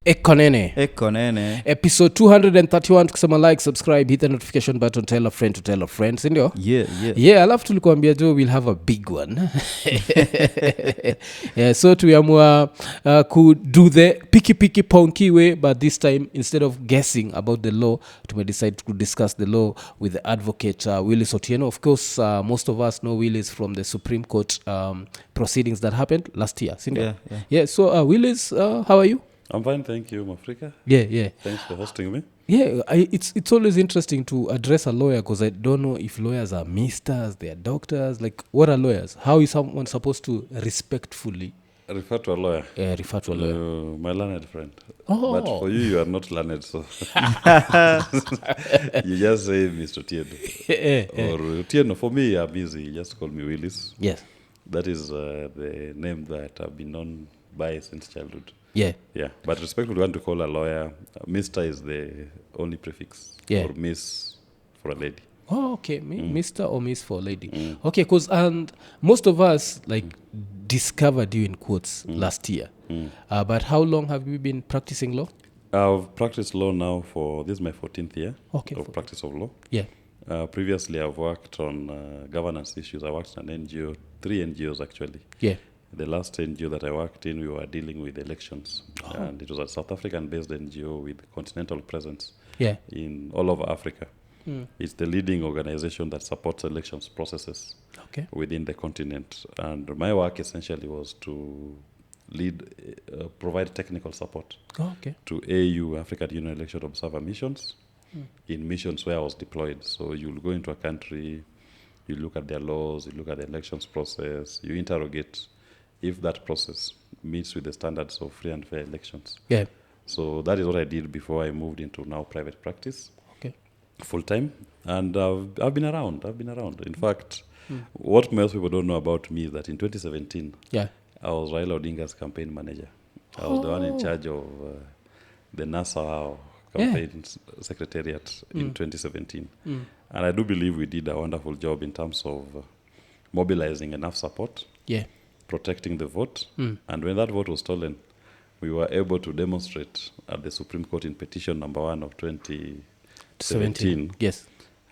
Iko Nini. Iko Nini. Episode 231, tukisema like, subscribe, hit the notification button, tell a friend to tell a friend, sindio? Yeah, alafu tulikuambia jo we'll have a big one. So tuliamua do the piki ponky way, but this time instead of guessing about the law, we decide to discuss the law with the advocate WILLIS OTIENO. Of course, most of us know WILLIS from the Supreme Court proceedings that happened last year, sindio? Yeah. So WILLIS, how are you? I'm fine, thank you, Mafrika. Yeah. Thanks for hosting me. Yeah, it's always interesting to address a lawyer because I don't know if lawyers are misters, they are doctors. Like, what are lawyers? How is someone supposed to respectfully Refer to a lawyer. refer to a lawyer? My learned friend. Oh. But for you are not learned, so you just say Mr. Tieno. Or Tieno. For me, I'm easy. You just call me Willis. Yes. That is the name that I've been known by since childhood. Yeah. But respectfully, want to call a lawyer, Mr. is the only prefix. Yeah. Or Miss for a lady. Oh, okay. Mr. or Miss for lady. Okay, because and most of us discovered you in quotes last year. But how long have you been practicing law? I've practiced law now for, this is my 14th year of practice of law. Yeah. Previously, I've worked on governance issues. I worked on NGO, 3 NGOs actually. Yeah. The last NGO that I worked in, we were dealing with elections. And it was a South African-based NGO with continental presence in all over Africa. It's the leading organization that supports elections processes within the continent. And my work essentially was to provide technical support to AU, African Union Election Observer missions, in missions where I was deployed. So you'll go into a country, you look at their laws, you look at the elections process, you interrogate if that process meets with the standards of free and fair elections. Yeah. So that is what I did before I moved into now private practice. Okay. Full time. And I've been around. In fact, what most people don't know about me is that in 2017, I was Raila Odinga's campaign manager. I was the one in charge of the NASA campaign secretariat in 2017. And I do believe we did a wonderful job in terms of mobilizing enough support, protecting the vote. And when that vote was stolen, we were able to demonstrate at the Supreme Court in petition number 1 of 2017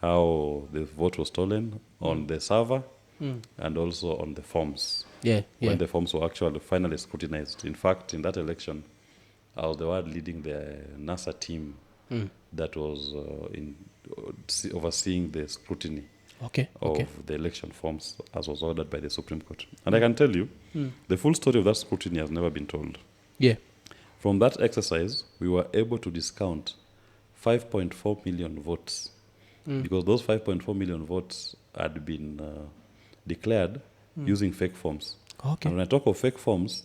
how the vote was stolen on the server and also on the forms. When the forms were actually finally scrutinized. In fact, in that election, I was the one leading the NASA team that was overseeing the scrutiny of the election forms as was ordered by the Supreme Court. And I can tell you, the full story of that scrutiny has never been told. From that exercise, we were able to discount 5.4 million votes because those 5.4 million votes had been declared using fake forms. And when I talk of fake forms,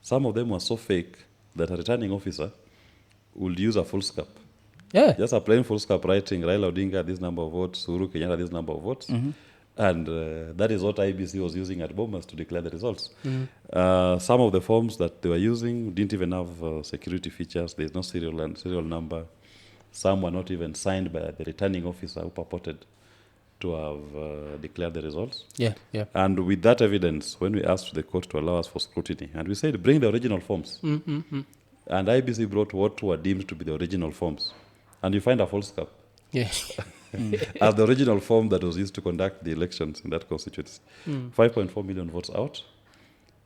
some of them were so fake that a returning officer would use a foolscap. Just a plain foolscap writing Raila Odinga this number of votes, Uhuru Kenyatta this number of votes. And that is what IBC was using at Bomas to declare the results. Some of the forms that they were using didn't even have security features. There's no serial number. Some were not even signed by the returning officer who purported to have declared the results. And with that evidence, when we asked the court to allow us for scrutiny, and we said, bring the original forms. And IBC brought what were deemed to be the original forms. And you find a foolscap. As the original form that was used to conduct the elections in that constituency. 5.4 million votes out.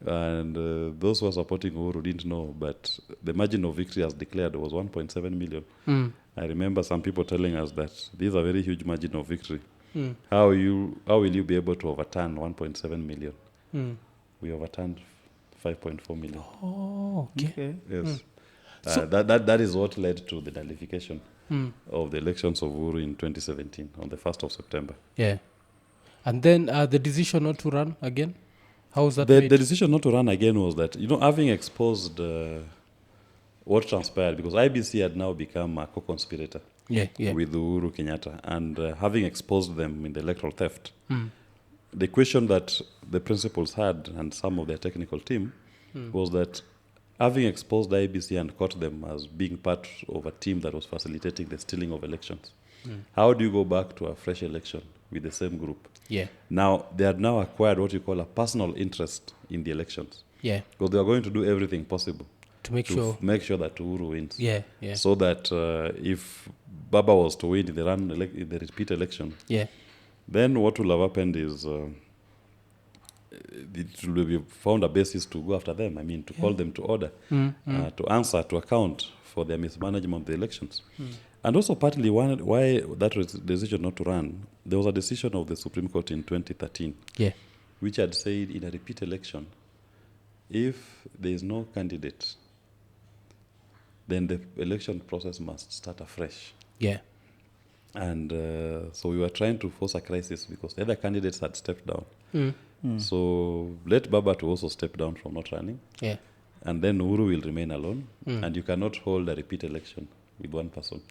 And those who were supporting Uhuru didn't know, but the margin of victory as declared was 1.7 million. I remember some people telling us that these are very huge margin of victory. How will you be able to overturn 1.7 million? We overturned 5.4 million. Yes. So that is what led to the nullification of the elections of Uhuru in 2017 on the 1st of September. And then the decision not to run again? How was that made? The decision not to run again was that, having exposed what transpired, because IBC had now become a co-conspirator with Uhuru Kenyatta, and having exposed them in the electoral theft, the question that the principals had and some of their technical team was that having exposed the IBC and caught them as being part of a team that was facilitating the stealing of elections, how do you go back to a fresh election with the same group? Now, they had now acquired what you call a personal interest in the elections. Because they are going to do everything possible to make sure that Uhuru wins. Yeah. So that if Baba was to win in the repeat election, then what will have happened is it will be found a basis to go after them. I mean, to call them to order, to answer, to account for their mismanagement of the elections. And also partly why that was decision not to run, there was a decision of the Supreme Court in 2013, which had said in a repeat election, if there is no candidate, then the election process must start afresh. And so we were trying to force a crisis because the other candidates had stepped down. So let Baba to also step down from not running. And then Uhuru will remain alone. And you cannot hold a repeat election with one person.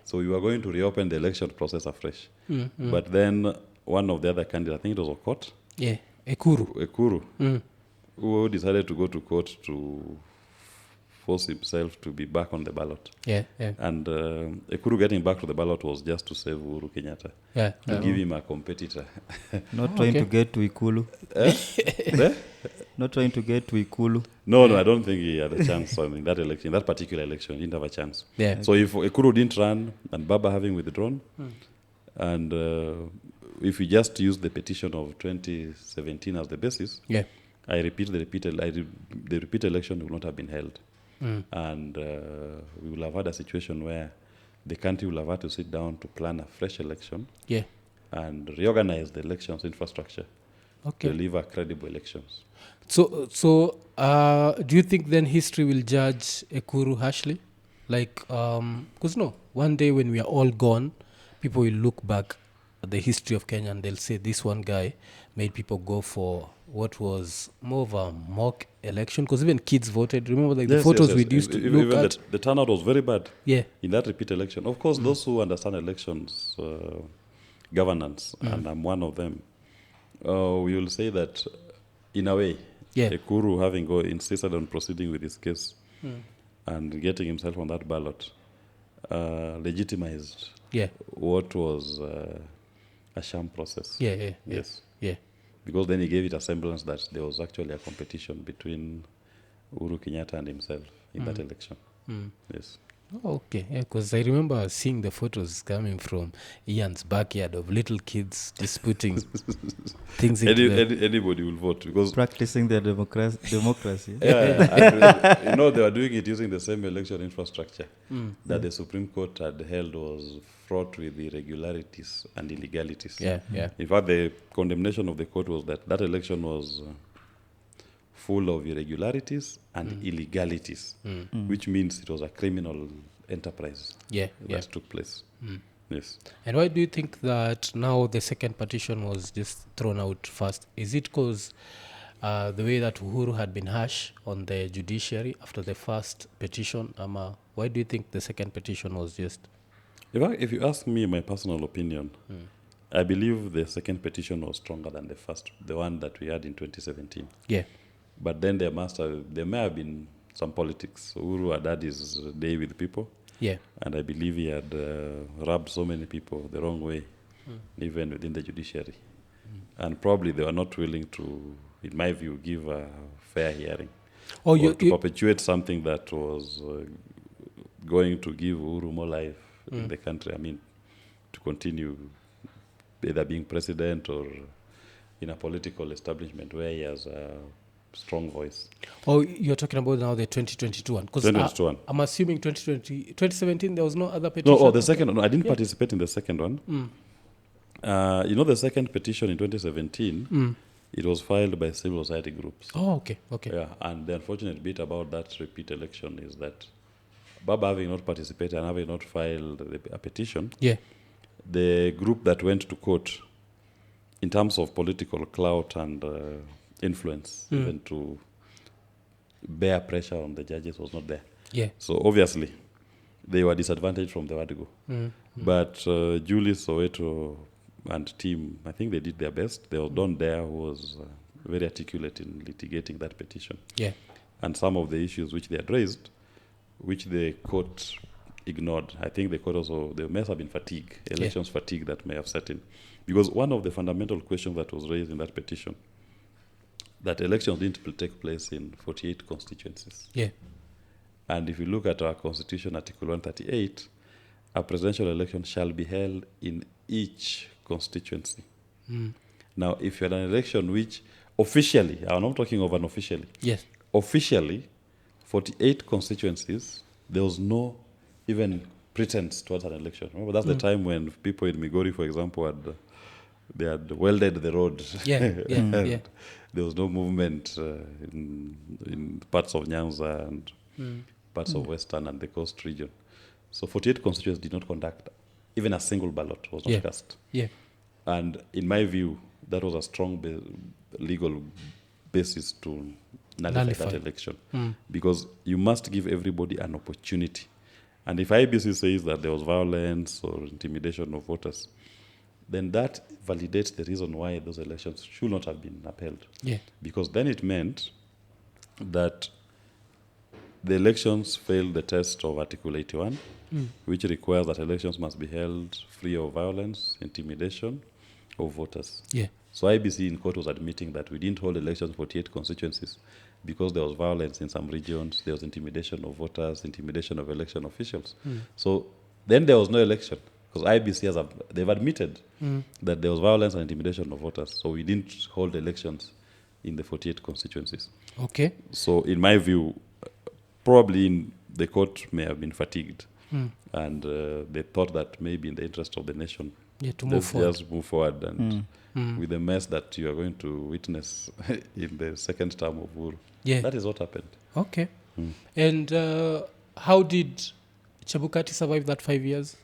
So we were going to reopen the election process afresh. But then one of the other candidates, I think it was Okot. Ekuru. Who decided to go to court to force himself to be back on the ballot. And Ekuru getting back to the ballot was just to save Uhuru Kenyatta. To give him a competitor. Not trying to get to Ikulu. Not trying to get to Ikulu. No, I don't think he had a chance in that election. That particular election, he didn't have a chance. So if Ekuru didn't run and Baba having withdrawn, and if we just use the petition of 2017 as the basis, I repeat, the repeat election will not have been held. And we will have had a situation where the country will have had to sit down to plan a fresh election and reorganize the elections infrastructure to deliver credible elections. So do you think then history will judge Ekuru harshly? Like, because one day when we are all gone, people will look back at the history of Kenya and they'll say this one guy made people go for what was more of a mock election, because even kids voted. Remember, the photos we used to look at? The turnout was very bad in that repeat election. Of course, those who understand elections governance, and I'm one of them, we will say that, in a way, Ekuru having insisted on proceeding with his case and getting himself on that ballot legitimized what was a sham process. Yes. Because then he gave it a semblance that there was actually a competition between Uhuru Kenyatta and himself in that election. Yes. Because I remember seeing the photos coming from Ian's backyard of little kids disputing things. Anybody will vote because practicing their democracy. They were doing it using the same election infrastructure that the Supreme Court had held was fraught with irregularities and illegalities. In fact, the condemnation of the court was that election was full of irregularities and illegalities, which means it was a criminal enterprise that took place. Yes. And why do you think that now the second petition was just thrown out first? Is it because the way that Uhuru had been harsh on the judiciary after the first petition? Why do you think the second petition was just... If you ask me my personal opinion, I believe the second petition was stronger than the first, the one that we had in 2017. But then there may have been some politics. Uhuru had had his day with people. And I believe he had rubbed so many people the wrong way, even within the judiciary. And probably they were not willing to, in my view, give a fair hearing. To perpetuate something that was going to give Uhuru more life in the country. I mean, to continue either being president or in a political establishment where he has a strong voice. You're talking about now the 2022 one? Because I'm assuming 2017 there was no other petition? No, the second one. No, I didn't participate in the second one. The second petition in 2017, it was filed by civil society groups. Okay. Yeah, and the unfortunate bit about that repeat election is that Baba having not participated and having not filed a petition, the group that went to court in terms of political clout and influence, even to bear pressure on the judges, was not there. So obviously, they were disadvantaged from the word go. But Julius, Soweto, and team, I think they did their best. There was Don there who was very articulate in litigating that petition. And some of the issues which they had raised, which the court ignored. I think the court also, there must have been fatigue, elections fatigue that may have set in. Because one of the fundamental questions that was raised in that petition, that elections didn't take place in 48 constituencies. And if you look at our constitution, Article 138, a presidential election shall be held in each constituency. Now, if you had an election which officially, I'm not talking of unofficially, Yes. officially, 48 constituencies, there was no even pretense towards an election. Remember, that's the time when people in Migori, for example, they had welded the road. Yeah. There was no movement in parts of Nyanza and parts of Western and the coast region. So 48 constituencies did not conduct, even a single ballot was not cast. Yeah. And in my view, that was a strong legal basis to nullify that election. Because you must give everybody an opportunity. And if IBC says that there was violence or intimidation of voters, then that validates the reason why those elections should not have been upheld. Yeah. Because then it meant that the elections failed the test of Article 81, which requires that elections must be held free of violence, intimidation of voters. Yeah. So IBC in court was admitting that we didn't hold elections for 48 constituencies because there was violence in some regions, there was intimidation of voters, intimidation of election officials. So then there was no election because IBC they've admitted that there was violence and intimidation of voters. So we didn't hold elections in the 48 constituencies. Okay. So in my view, probably the court may have been fatigued and they thought that maybe in the interest of the nation, to move forward. Just move forward and with the mess that you are going to witness in the second term of Uhuru. Yeah. That is what happened. Okay. And how did Chebukati survive that 5 years?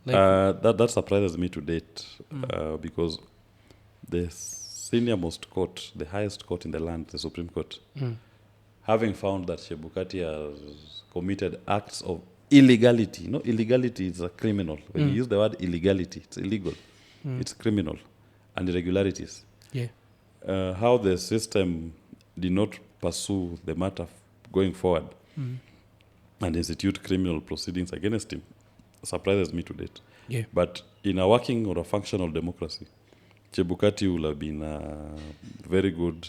That surprises me to date because the senior-most court, the highest court in the land, the Supreme Court, having found that Chebukati has committed acts of illegality. No, illegality is a criminal. When you use the word illegality, it's illegal. It's criminal. And irregularities. Yeah. How the system did not pursue the matter going forward and institute criminal proceedings against him surprises me to date. Yeah. But in a working or a functional democracy, Chebukati will have been a very good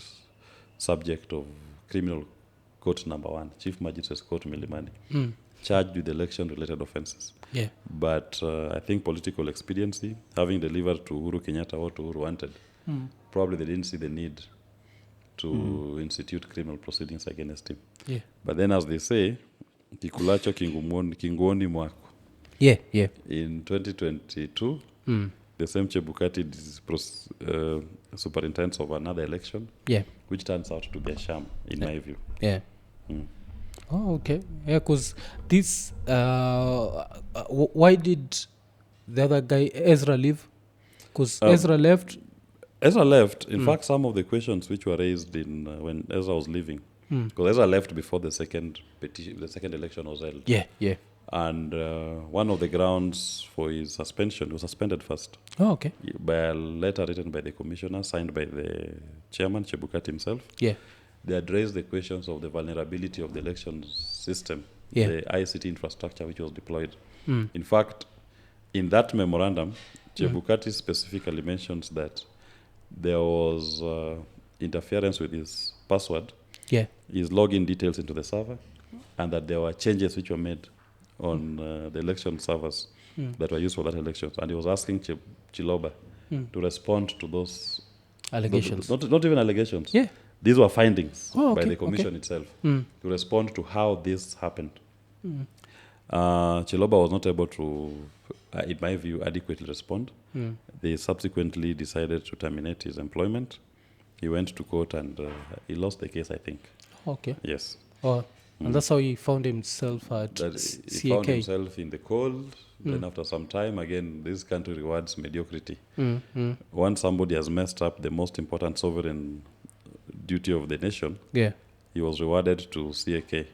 subject of criminal court number 1, Chief Magistrates Court Milimani, charged with election-related offenses. Yeah. But I think political expediency, having delivered to Uhuru Kenyatta what Uhuru wanted, probably they didn't see the need to institute criminal proceedings against him. Yeah. But then, as they say, kikulacho kinguoni mwako. Yeah. In 2022, the same Chebukati is superintendent of another election, which turns out to be a sham, in my view. Yeah. Oh, okay. Yeah, because this, why did the other guy, Ezra, leave? Because Ezra left. Ezra left. In fact, some of the questions which were raised in when Ezra was leaving, because Ezra left before the second election was held. Yeah. And one of the grounds for his suspension, he was suspended first. Oh, okay. By a letter written by the commissioner, signed by the chairman, Chebukati himself. Yeah. They had raised the questions of the vulnerability of the election system, Yeah. the ICT infrastructure which was deployed. In fact, in that memorandum, Chebukati specifically mentions that there was interference with his password, his login details into the server, and that there were changes which were made on the election servers that were used for that election. And he was asking Chiloba to respond to those allegations. Not even allegations. Yeah. These were findings by by the commission itself to respond to how this happened. Chiloba was not able to, in my view, adequately respond. They subsequently decided to terminate his employment. He went to court and he lost the case, I think. Okay. Yes. Oh, and that's how he found himself at He found himself in the cold. Then after some time, again, this country rewards mediocrity. Once somebody has messed up the most important sovereign duty of the nation, he was rewarded to CAK.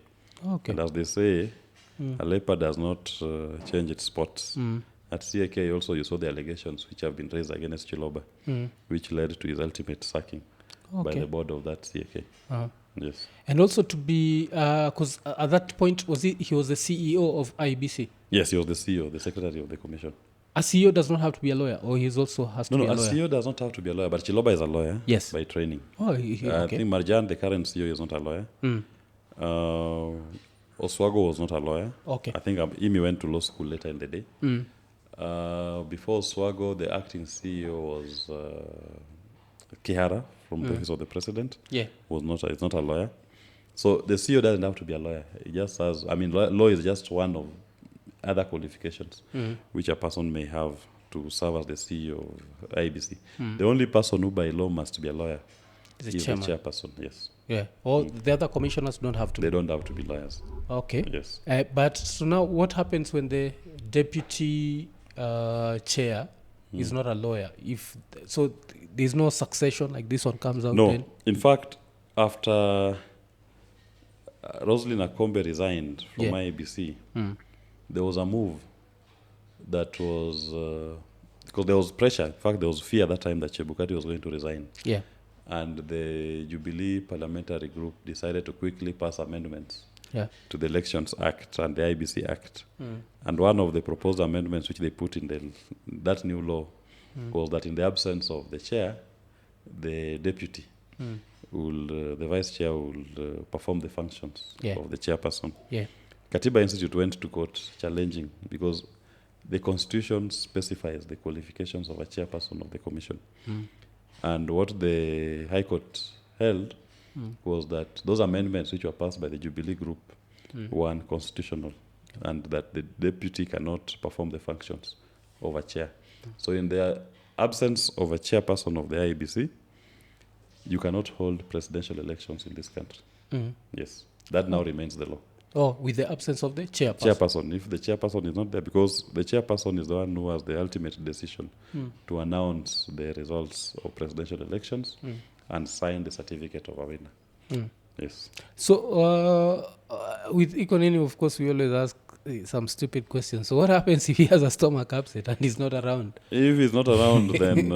Okay. And as they say, a leopard does not change its spots. At CAK also you saw the allegations which have been raised against Chiloba, which led to his ultimate sacking by the board of that CAK. Yes. And also to be, because at that point, he was the CEO of IBC? Yes, he was the CEO, the secretary of the commission. A CEO does not have to be a lawyer, or he also has to be a lawyer? No, a CEO does not have to be a lawyer, but Chiloba is a lawyer by training. Oh, okay. I think Marjan, the current CEO, is not a lawyer. Oswago was not a lawyer. Okay. I think Imi went to law school later in the day. Before Oswago, the acting CEO was Kihara from the office of the president. Yeah. It's not a lawyer. So the CEO doesn't have to be a lawyer. It just has, I mean, law is just one of other qualifications which a person may have to serve as the CEO of IBC. The only person who by law must be a lawyer is the chairperson, yes. Yeah. All the other commissioners don't have to They don't have to be lawyers. Okay. Yes. But so now what happens when the deputy chair is not a lawyer? There's no succession, like this one comes out No. then? In fact, after Roslyn Akombe resigned from IBC, there was a move that was because there was pressure. In fact, there was fear at that time that Chebukati was going to resign. Yeah. And the Jubilee Parliamentary Group decided to quickly pass amendments to the Elections Act and the IBC Act. And one of the proposed amendments which they put in that new law was that in the absence of the chair, the deputy the vice chair will perform the functions of the chairperson. Yeah. Katiba Institute went to court challenging because the constitution specifies the qualifications of a chairperson of the commission. And what the High Court held was that those amendments which were passed by the Jubilee Group were unconstitutional and that the deputy cannot perform the functions of a chair. So in the absence of a chairperson of the IEBC, you cannot hold presidential elections in this country. Yes, that now remains the law. Oh, with the absence of the chairperson? Chairperson. If the chairperson is not there, because the chairperson is the one who has the ultimate decision to announce the results of presidential elections and sign the certificate of a winner. Yes. So, with Iko Nini, of course, we always ask some stupid questions. So what happens if he has a stomach upset and he's not around? If he's not around, then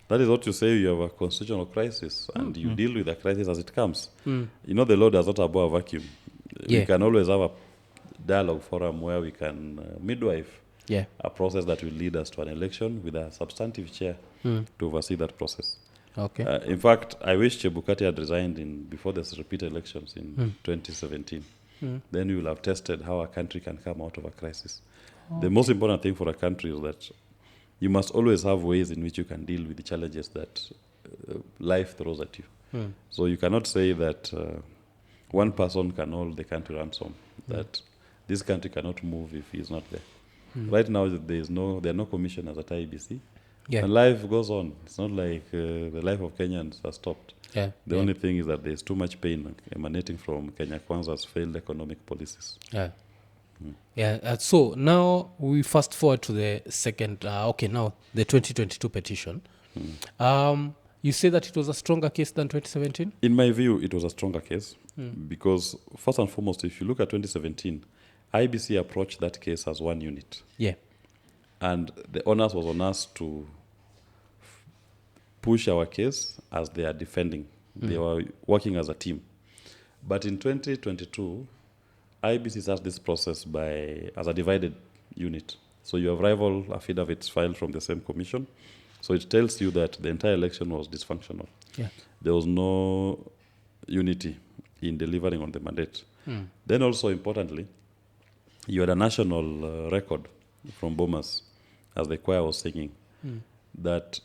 that is what you say, you have a constitutional crisis and you deal with the crisis as it comes. You know, the law does not abhor a vacuum. We can always have a dialogue forum where we can midwife a process that will lead us to an election with a substantive chair to oversee that process. Okay. In fact, I wish Chebukati had resigned before the repeat elections in 2017. Then we will have tested how a country can come out of a crisis. The most important thing for a country is that you must always have ways in which you can deal with the challenges that life throws at you. So you cannot say that one person can hold the country ransom, that this country cannot move if he is not there. Right now, there are no commissioners at IBC. And life goes on. It's not like the life of Kenyans has stopped. The only thing is that there's too much pain emanating from Kenya Kwanza's failed economic policies. So now we fast forward to the second, now the 2022 petition. You say that it was a stronger case than 2017? In my view, it was a stronger case because, first and foremost, if you look at 2017, IBC approached that case as one unit. And the onus was on us to push our case as they are defending. They were working as a team. But in 2022, IBC starts this process as a divided unit. So you have rival affidavits filed from the same commission. So it tells you that the entire election was dysfunctional. There was no unity in delivering on the mandate. Then also importantly, you had a national record from Bomas, as the choir was singing, that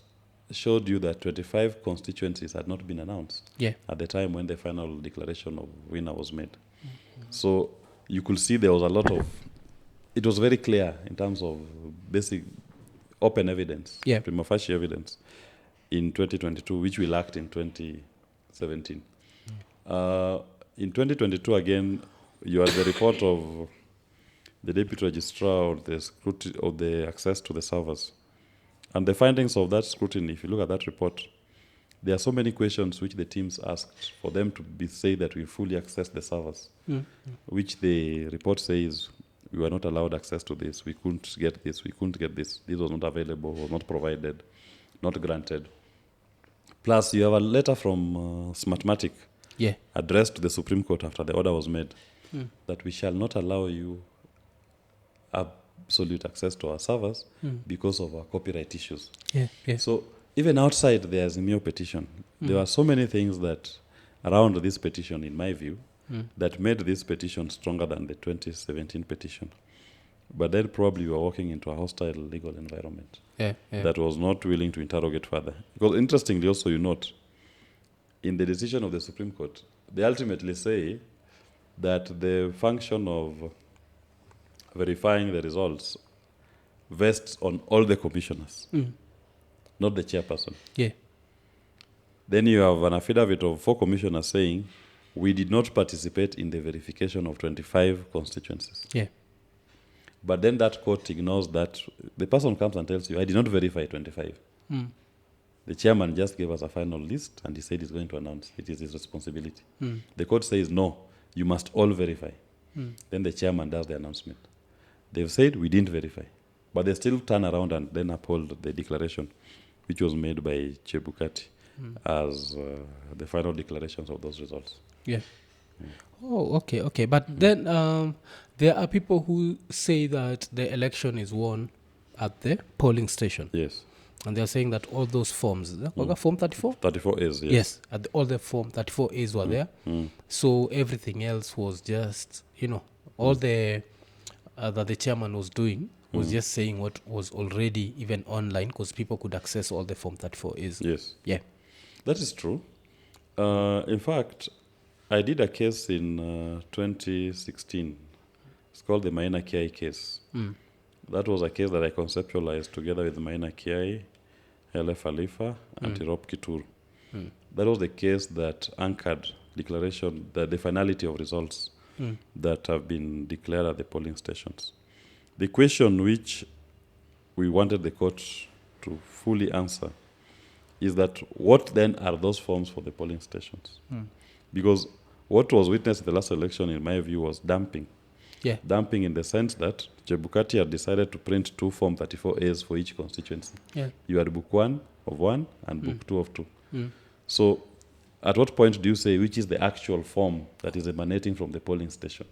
showed you that 25 constituencies had not been announced at the time when the final declaration of winner was made. So you could see there was a lot of, it was very clear in terms of basic open evidence, prima facie evidence in 2022, which we lacked in 2017. In 2022, again, you had the report of the deputy registrar of the access to the servers. And the findings of that scrutiny, if you look at that report, there are so many questions which the teams asked for them to say that we fully access the servers, which the report says we were not allowed access to this, we couldn't get this, we couldn't get this, this was not available, was not provided, not granted. Plus, you have a letter from Smartmatic addressed to the Supreme Court after the order was made that we shall not allow you absolute access to our servers because of our copyright issues. So even outside the Azimio petition, there are so many things that around this petition, in my view, that made this petition stronger than the 2017 petition. But then probably we were walking into a hostile legal environment that was not willing to interrogate further. Because interestingly also you note, in the decision of the Supreme Court, they ultimately say that the function of verifying the results vests on all the commissioners, not the chairperson. Yeah. Then you have an affidavit of 4 commissioners saying, we did not participate in the verification of 25 constituencies. Yeah. But then that court ignores that. The person comes and tells you, I did not verify 25. The chairman just gave us a final list and he said he's going to announce. It is his responsibility. The court says, no, you must all verify. Then the chairman does the announcement. They've said, we didn't verify. But they still turn around and then uphold the declaration, which was made by Chebukati as the final declarations of those results. Yeah. Oh, okay. But then there are people who say that the election is won at the polling station. Yes. And they're saying that all those forms, Form 34? 34 is, yes. Yes, all the Form 34 A's were there. So everything else was just, all the that the chairman was doing was just saying what was already even online, because people could access all the Form 34 A's. Yes. Yeah. That is true. In fact, I did a case in 2016. It's called the Maina Kiai case. That was a case that I conceptualized together with Maina Kiai, LF Alifa, and Tirop Kitur. That was the case that anchored declaration, the finality of results that have been declared at the polling stations. The question which we wanted the court to fully answer is that what then are those forms for the polling stations? Because what was witnessed in the last election, in my view, was dumping. Yeah. Dumping in the sense that Chebukati had decided to print 2 Form 34 A's for each constituency. Yeah. You had Book 1 of 1 and Book 2 of 2. So at what point do you say which is the actual form that is emanating from the polling station?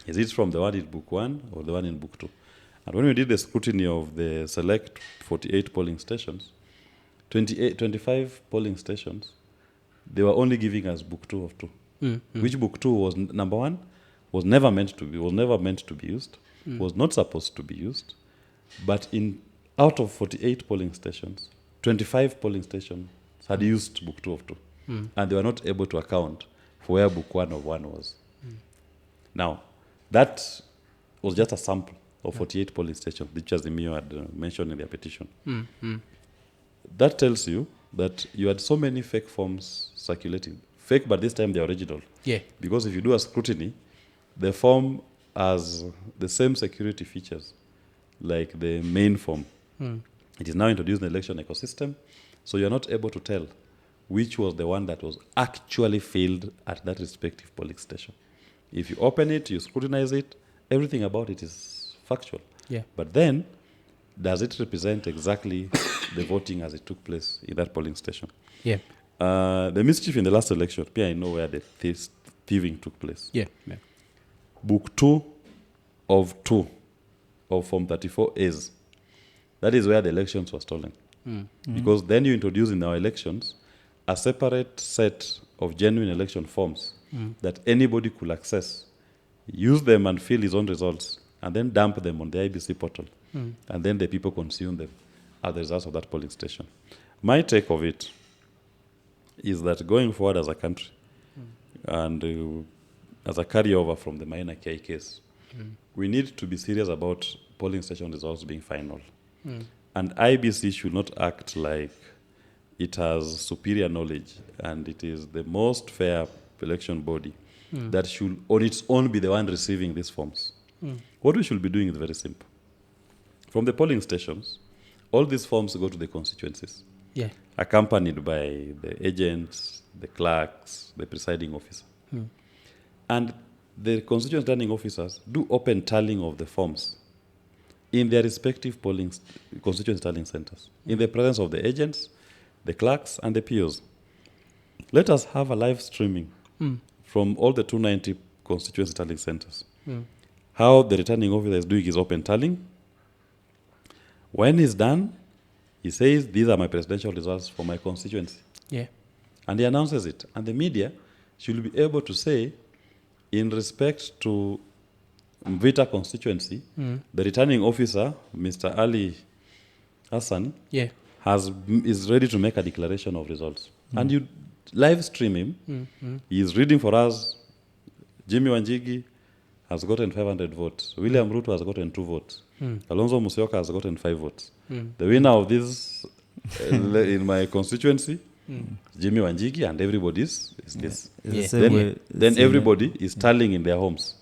Is it from the one in Book 1 or the one in Book 2? And when we did the scrutiny of the select 48 polling stations, 25 polling stations, they were only giving us Book 2 of 2. Which Book 2 was, number 1, was never meant to be used, was not supposed to be used. But out of 48 polling stations, 25 polling stations had used Book 2 of 2. And they were not able to account for where Book 1 of 1 was. Now, that was just a sample of 48 polling stations, which as Emio had mentioned in their petition. That tells you that you had so many fake forms circulating. Fake, but this time they're original. Yeah. Because if you do a scrutiny, the form has the same security features like the main form. It is now introduced in the election ecosystem, so you're not able to tell which was the one that was actually filled at that respective polling station. If you open it, you scrutinize it, everything about it is factual. Yeah. But then, does it represent exactly the voting as it took place in that polling station? Yeah. The mischief in the last election, I know where the thieving took place. Yeah. Book 2 of Form 34 A's. That is where the elections were stolen. Because then you introduce in our elections a separate set of genuine election forms that anybody could access, use them and fill his own results, and then dump them on the IBC portal. And then the people consume them as the results of that polling station. My take of it is that going forward as a country and as a carryover from the Maina Kiai case, we need to be serious about polling station results being final. And IBC should not act like it has superior knowledge and it is the most fair election body that should on its own be the one receiving these forms. What we should be doing is very simple. From the polling stations, all these forms go to the constituencies, accompanied by the agents, the clerks, the presiding officer. And the constituent returning officers do open tallying of the forms in their respective constituent tallying centers, in the presence of the agents, the clerks, and the POs. Let us have a live streaming from all the 290 constituency tallying centers. How the returning officer is doing his open tallying. When he's done, he says, these are my presidential results for my constituency. Yeah. And he announces it. And the media should be able to say, in respect to Mvita constituency, the returning officer, Mr. Ali Hassan, is ready to make a declaration of results. And you live stream him. He is reading for us. Jimmy Wanjigi has gotten 500 votes. William Ruto has gotten 2 votes. Alonzo Musyoka has gotten 5 votes. The winner of this in my constituency, Jimmy Wanjigi, and everybody is this. Then everybody is tallying in their homes.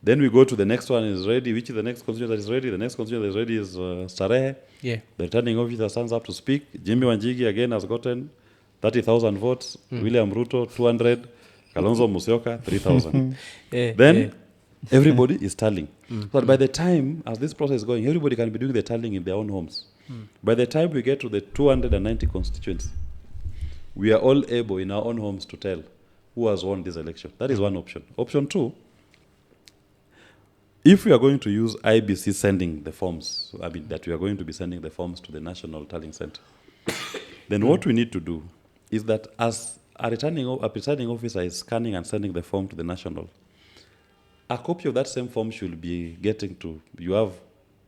Then we go to the next one is ready. Which is the next constituency that is ready? The next constituency that is ready is Starehe. The returning officer stands up to speak. Jimmy Wanjigi again has gotten 30,000 votes. William Ruto 200. Kalonzo Musyoka 3,000. Then everybody is tallying. But by the time, as this process is going, everybody can be doing the tallying in their own homes. By the time we get to the 290 constituency, we are all able in our own homes to tell who has won this election. That is one option. Option 2, if we are going to use IBC sending the forms, that we are going to be sending the forms to the National Tallying Center, then what we need to do is that as a presiding officer is scanning and sending the form to the National, a copy of that same form should be getting to, you have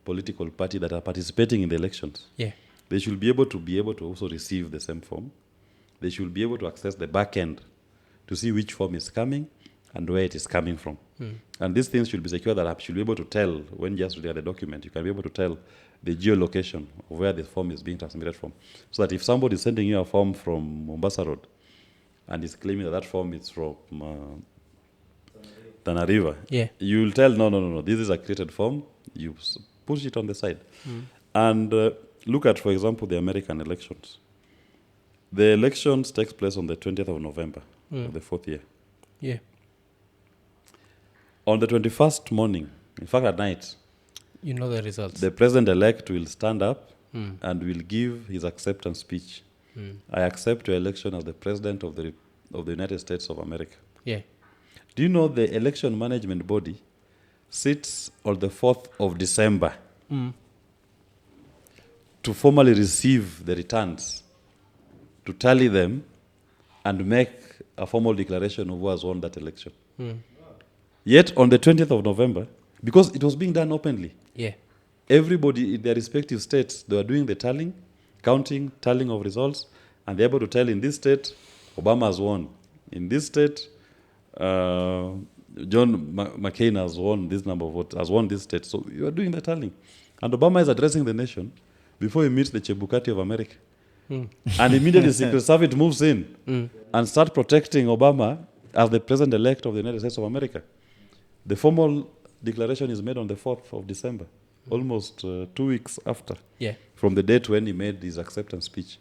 political party that are participating in the elections. They should be able to also receive the same form. They should be able to access the back end to see which form is coming and where it is coming from. And these things should be secure, that I should be able to tell, when just read the document, you can be able to tell the geolocation of where the form is being transmitted from. So that if somebody is sending you a form from Mombasa Road and is claiming that form is from Tana River, you will tell, no, this is a created form, you push it on the side. And look at, for example, the American elections. The elections takes place on the 20th of November of the 4th year. On the 21st morning, in fact at night, you know the results. The president-elect will stand up and will give his acceptance speech. I accept your election as the president of the United States of America. Do you know the election management body sits on the 4th of December to formally receive the returns, to tally them, and make a formal declaration of who has won that election? Yet on the 20th of November, because it was being done openly, everybody in their respective states, they were doing the tallying, counting, tallying of results, and they're able to tell in this state, Obama has won. In this state, John McCain has won this number of votes, has won this state. So you are doing the tallying. And Obama is addressing the nation before he meets the Chebukati of America. And immediately Secret Service moves in and start protecting Obama as the president-elect of the United States of America. The formal declaration is made on the 4th of December, almost 2 weeks after, from the date when he made his acceptance speech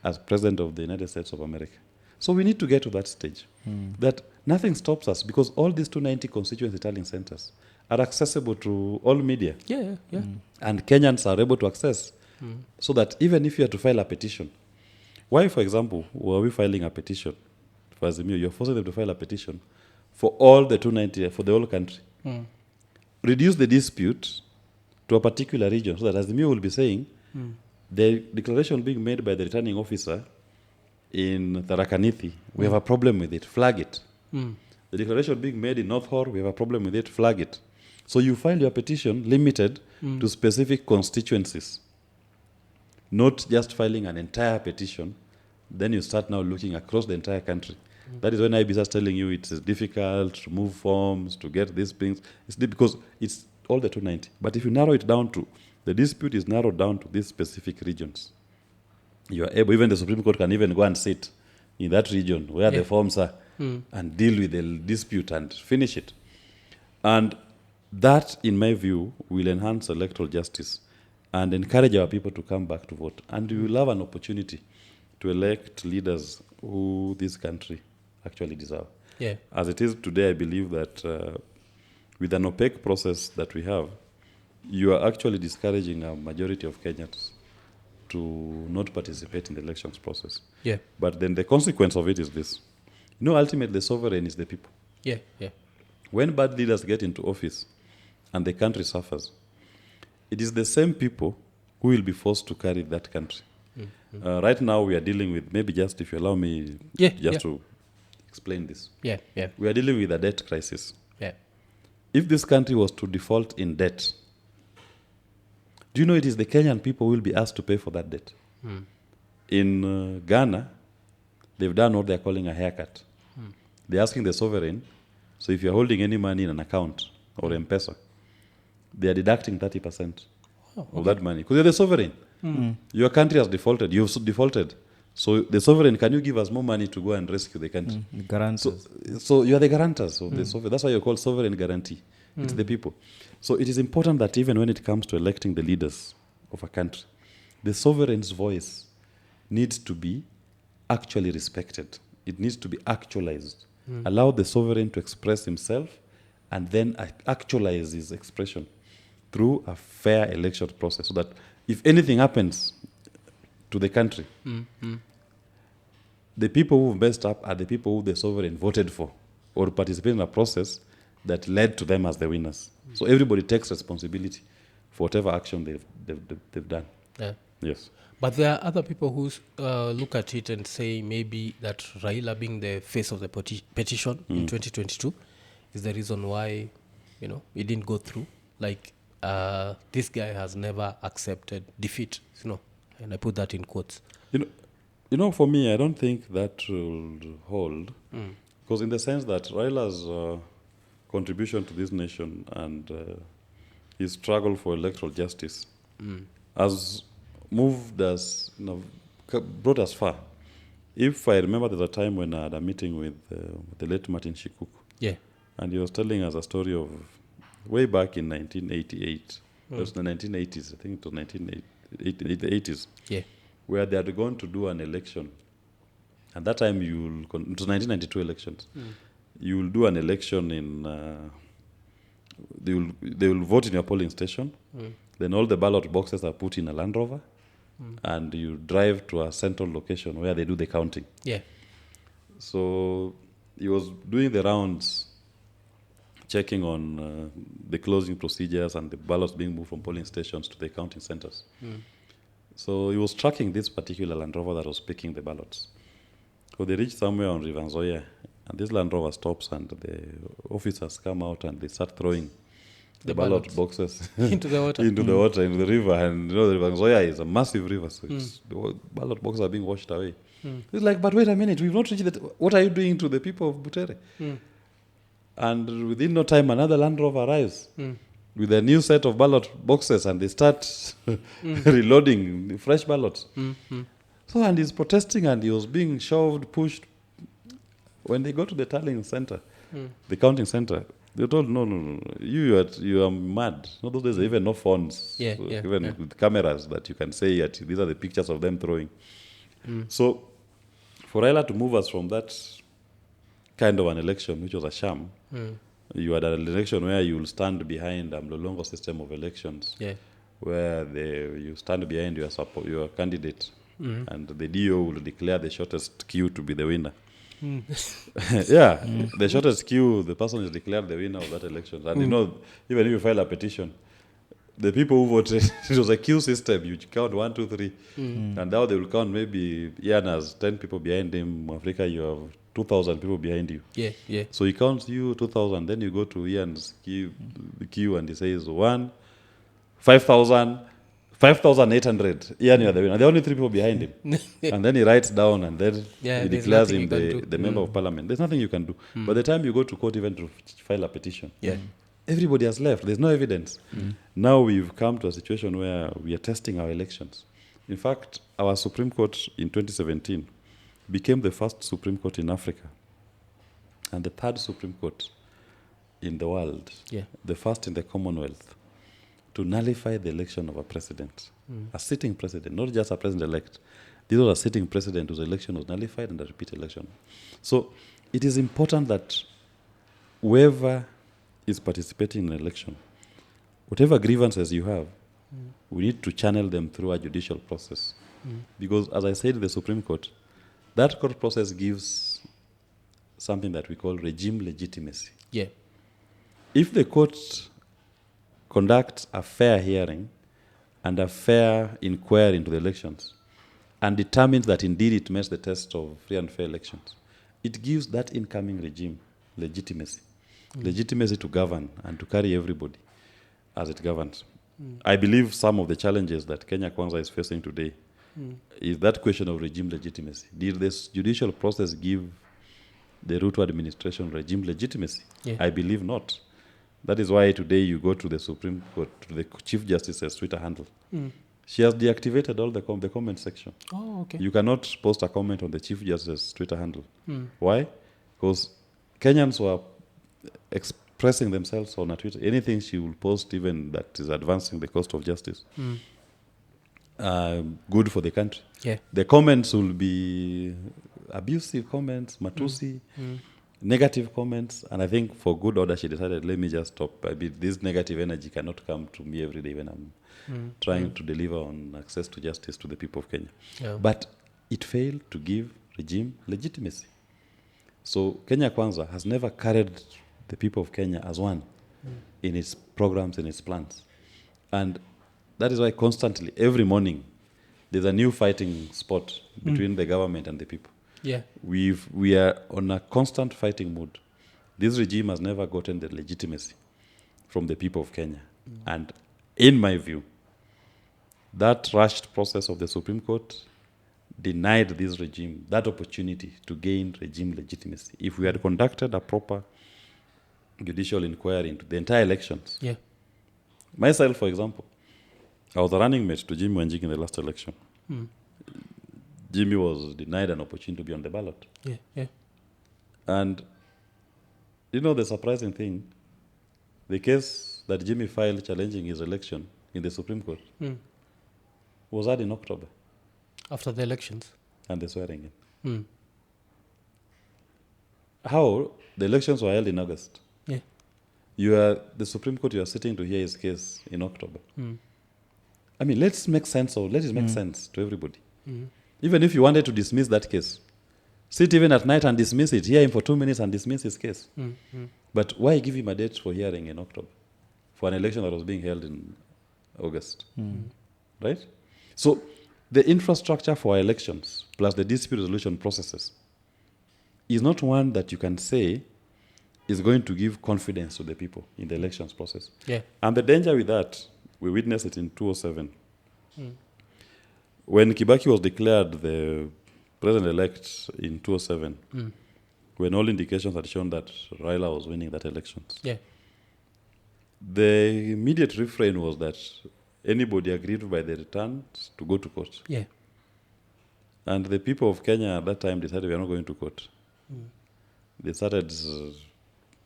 as president of the United States of America. So we need to get to that stage, that nothing stops us, because all these 290 constituency tallying centers are accessible to all media. And Kenyans are able to access, so that even if you have to file a petition, why, for example, were we filing a petition for Azimio? You're forcing them to file a petition for all the 290, for the whole country. Reduce the dispute to a particular region, so that Azimio will be saying, the declaration being made by the returning officer in Tharaka-Nithi, we have a problem with it, flag it. The declaration being made in North Horr, we have a problem with it, flag it. So you file your petition limited to specific constituencies, not just filing an entire petition. Then you start now looking across the entire country. That is when IB starts telling you it's difficult to move forms, to get these things. It's because it's all the 290. But if you narrow it down to, the dispute is narrowed down to these specific regions, you are able, even the Supreme Court can even go and sit in that region where the forms are and deal with the dispute and finish it. And that, in my view, will enhance electoral justice and encourage our people to come back to vote. And we will have an opportunity to elect leaders who this country actually deserve. As it is today, I believe that with an opaque process that we have, you are actually discouraging a majority of Kenyans to not participate in the elections process. But then the consequence of it is this. Ultimately, the sovereign is the people. When bad leaders get into office and the country suffers, it is the same people who will be forced to carry that country. Right now, we are dealing with, maybe just, if you allow me, to explain this. Yeah, yeah, We are dealing with a debt crisis. yeah. If this country was to default in debt, do you know it is the Kenyan people who will be asked to pay for that debt? In Ghana, they've done what they're calling a haircut. They're asking the sovereign, so if you're holding any money in an account or M-Pesa, they are deducting 30% of that money. Because you're the sovereign. Your country has defaulted. You've defaulted. So the sovereign, can you give us more money to go and rescue the country? Guarantors. So you are the guarantors of the sovereign. That's why you're called sovereign guarantee. It's the people. So it is important that even when it comes to electing the leaders of a country, the sovereign's voice needs to be actually respected. It needs to be actualized. Allow the sovereign to express himself and then actualize his expression through a fair election process, so that if anything happens to the country, the people who messed up are the people who the sovereign voted for or participated in a process that led to them as the winners. So everybody takes responsibility for whatever action they've done. Yeah. Yes. But there are other people who look at it and say maybe that Raila being the face of the petition in 2022 is the reason why, it didn't go through. Like, this guy has never accepted defeat, and I put that in quotes. For me, I don't think that will hold, because in the sense that Raila's contribution to this nation and his struggle for electoral justice has moved us, brought us far. If I remember, there's a time when I had a meeting with the late Martin Shikuku. Yeah. And he was telling us a story of way back in 1988. It was the 1980s, I think it was 1980s. Yeah. Where they had gone to do an election. And that time it was 1992 elections. You will do an election in, they will vote in your polling station. Then all the ballot boxes are put in a Land Rover. And you drive to a central location where they do the counting. Yeah. So he was doing the rounds, checking on the closing procedures and the ballots being moved from polling stations to the counting centers. So he was tracking this particular Land Rover that was picking the ballots. So they reached somewhere on Rivanzoya, and this Land Rover stops, and the officers come out and they start throwing the ballot boxes into the water. into the water, into the river. And the Rivanzoya is a massive river, so the ballot boxes are being washed away. It's like, but wait a minute, we've not reached that. What are you doing to the people of Butere? And within no time, another Land Rover arrives with a new set of ballot boxes, and they start reloading the fresh ballots. So, and he's protesting, and he was being shoved, pushed. When they go to the tallying center, the counting center, they're told, no, you are mad. No, those days, there are even no phones, with cameras that you can say, these are the pictures of them throwing. So, for Raila to move us from that kind of an election, which was a sham, you had an election where you will stand behind a longer system of elections, where you stand behind your candidate, and the DO will declare the shortest queue to be the winner. The shortest queue, the person is declared the winner of that election. And even if you file a petition, the people who voted, it was a queue system. You count 1, 2, 3, and now they will count maybe Ian has 10 people behind him. Africa, you have 2,000 people behind you. So he counts you 2,000, then you go to Ian's queue and he says 1, 5,000, 5,800. Ian, you are the winner. There are only 3 people behind him. And then he writes down, and then he declares him the member of parliament. There's nothing you can do. By the time you go to court even to file a petition, everybody has left. There's no evidence. Now we've come to a situation where we are testing our elections. In fact, our Supreme Court in 2017 became the first Supreme Court in Africa and the third Supreme Court in the world, the first in the Commonwealth, to nullify the election of a president, a sitting president, not just a president-elect. This was a sitting president whose election was nullified and a repeat election. So it is important that whoever is participating in an election, whatever grievances you have, we need to channel them through a judicial process. Because, as I said in the Supreme Court, that court process gives something that we call regime legitimacy. If the court conducts a fair hearing and a fair inquiry into the elections and determines that indeed it meets the test of free and fair elections, it gives that incoming regime legitimacy. Legitimacy to govern and to carry everybody as it governs. I believe some of the challenges that Kenya Kwanza is facing today is that question of regime legitimacy. Did this judicial process give the Ruto administration regime legitimacy? Yeah. I believe not. That is why today you go to the Supreme Court, to the Chief Justice's Twitter handle. She has deactivated all the comment section. Oh, okay. You cannot post a comment on the Chief Justice's Twitter handle. Why? Because Kenyans were expressing themselves on a Twitter. Anything she will post, even that is advancing the cost of justice, good for the country. Yeah. The comments will be abusive comments, matusi, negative comments, and I think for good order she decided, let me just stop. I mean, this negative energy cannot come to me every day when I'm trying to deliver on access to justice to the people of Kenya. Yeah. But it failed to give regime legitimacy. So Kenya Kwanza has never carried the people of Kenya as one in its programs, in its plans. And that is why constantly, every morning, there's a new fighting spot between the government and the people. Yeah. We are on a constant fighting mood. This regime has never gotten the legitimacy from the people of Kenya. And in my view, that rushed process of the Supreme Court denied this regime that opportunity to gain regime legitimacy. If we had conducted a proper judicial inquiry into the entire elections. Yeah. Myself, for example, I was a running mate to Jimmy Wanjigi in the last election. Jimmy was denied an opportunity to be on the ballot. Yeah. Yeah. And you know the surprising thing, the case that Jimmy filed challenging his election in the Supreme Court was heard in October. After the elections. And the swearing in. How? The elections were held in August. Yeah. The Supreme Court, you are sitting to hear his case in October. I mean, let it make sense to everybody. Even if you wanted to dismiss that case, sit even at night and dismiss it, hear him for 2 minutes and dismiss his case. But why give him a date for hearing in October for an election that was being held in August? Right? So the infrastructure for elections plus the dispute resolution processes is not one that you can say is going to give confidence to the people in the elections process. Yeah. And the danger with that, we witnessed it in 2007. When Kibaki was declared the president-elect in 2007, when all indications had shown that Raila was winning that elections, the immediate refrain was that anybody aggrieved by the returns to go to court. Yeah. And the people of Kenya at that time decided we are not going to court. They started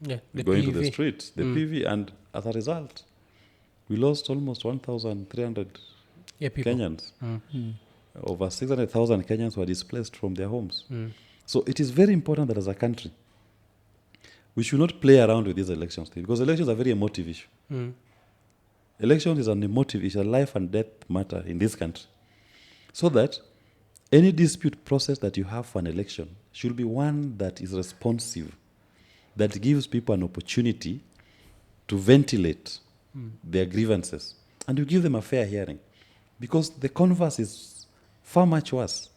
going to the streets, the PV, and as a result, we lost almost 1,300 Kenyans. Over 600,000 Kenyans were displaced from their homes. So it is very important that as a country, we should not play around with these elections because elections are a very emotive issue. Elections is an emotive issue, a life and death matter in this country. So that any dispute process that you have for an election should be one that is responsive, that gives people an opportunity to ventilate their grievances, and you give them a fair hearing. Because the converse is far much worse.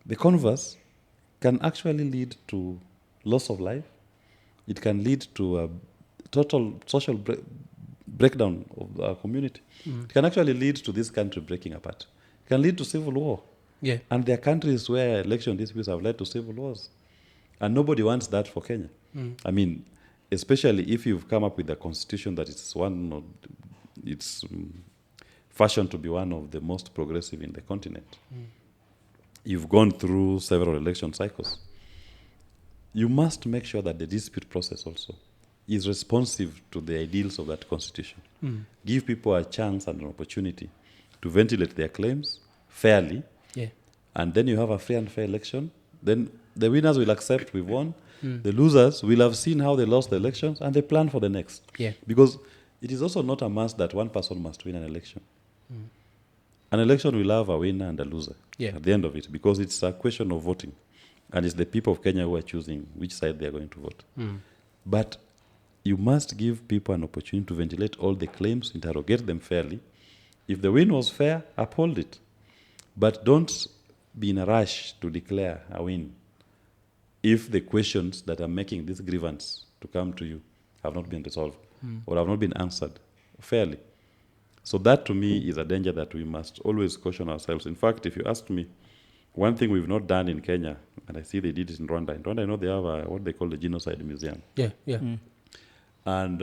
The converse can actually lead to loss of life. It can lead to a total social breakdown of our community. It can actually lead to this country breaking apart. It can lead to civil war. Yeah. And there are countries where election disputes have led to civil wars. And nobody wants that for Kenya. I mean, especially if you've come up with a constitution that is it's fashioned to be one of the most progressive in the continent. You've gone through several election cycles. You must make sure that the dispute process also is responsive to the ideals of that constitution. Give people a chance and an opportunity to ventilate their claims fairly. Yeah. And then you have a free and fair election. Then the winners will accept we've won. The losers will have seen how they lost the elections and they plan for the next. Yeah. Because it is also not a must that one person must win an election. An election will have a winner and a loser at the end of it because it's a question of voting. And it's the people of Kenya who are choosing which side they are going to vote. But you must give people an opportunity to ventilate all the claims, interrogate them fairly. If the win was fair, uphold it. But don't be in a rush to declare a win if the questions that are making this grievance to come to you have not been resolved or have not been answered fairly. So that to me is a danger that we must always caution ourselves. In fact, if you ask me, one thing we've not done in Kenya, and I see they did it in Rwanda. In Rwanda, I know they have what they call the Genocide Museum. Yeah. And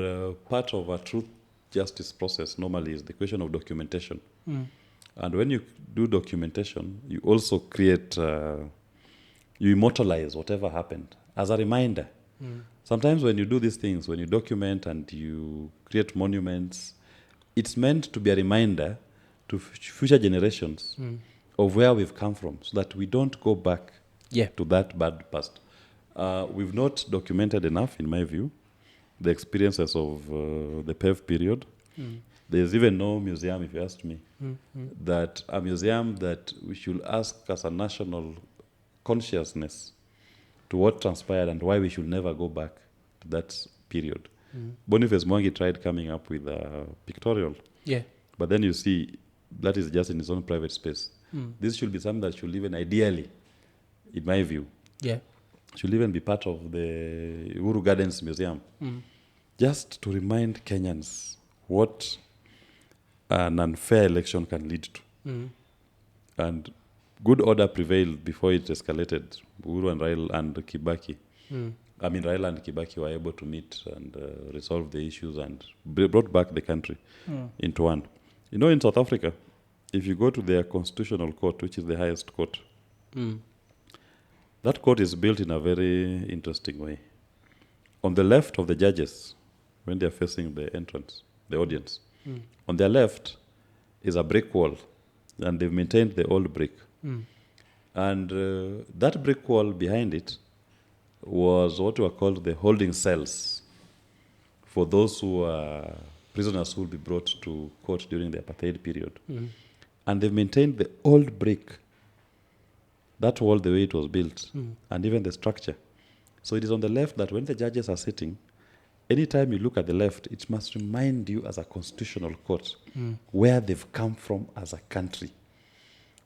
part of a truth justice process normally is the question of documentation. And when you do documentation, you also create, you immortalize whatever happened as a reminder. Sometimes when you do these things, when you document and you create monuments, it's meant to be a reminder to future generations of where we've come from, so that we don't go back to that bad past. We've not documented enough, in my view, the experiences of the PEV period. There's even no museum, if you ask me, that a museum that we should ask as a national consciousness to what transpired and why we should never go back to that period. Boniface Mwangi tried coming up with a pictorial. But then you see, that is just in his own private space. This should be something that should even ideally, in my view, should even be part of the Uhuru Gardens Museum. Just to remind Kenyans what an unfair election can lead to. And good order prevailed before it escalated. Uhuru and Raila and Kibaki. Raila and Kibaki were able to meet and resolve the issues and brought back the country into one. You know, in South Africa, if you go to their constitutional court, which is the highest court, that court is built in a very interesting way. On the left of the judges, when they are facing the entrance, the audience, on their left is a brick wall, and they've maintained the old brick. And that brick wall behind it was what were called the holding cells for those who are prisoners who will be brought to court during the apartheid period. And they've maintained the old brick, that wall the way it was built, and even the structure. So it is on the left that when the judges are sitting, anytime you look at the left, it must remind you as a constitutional court where they've come from as a country.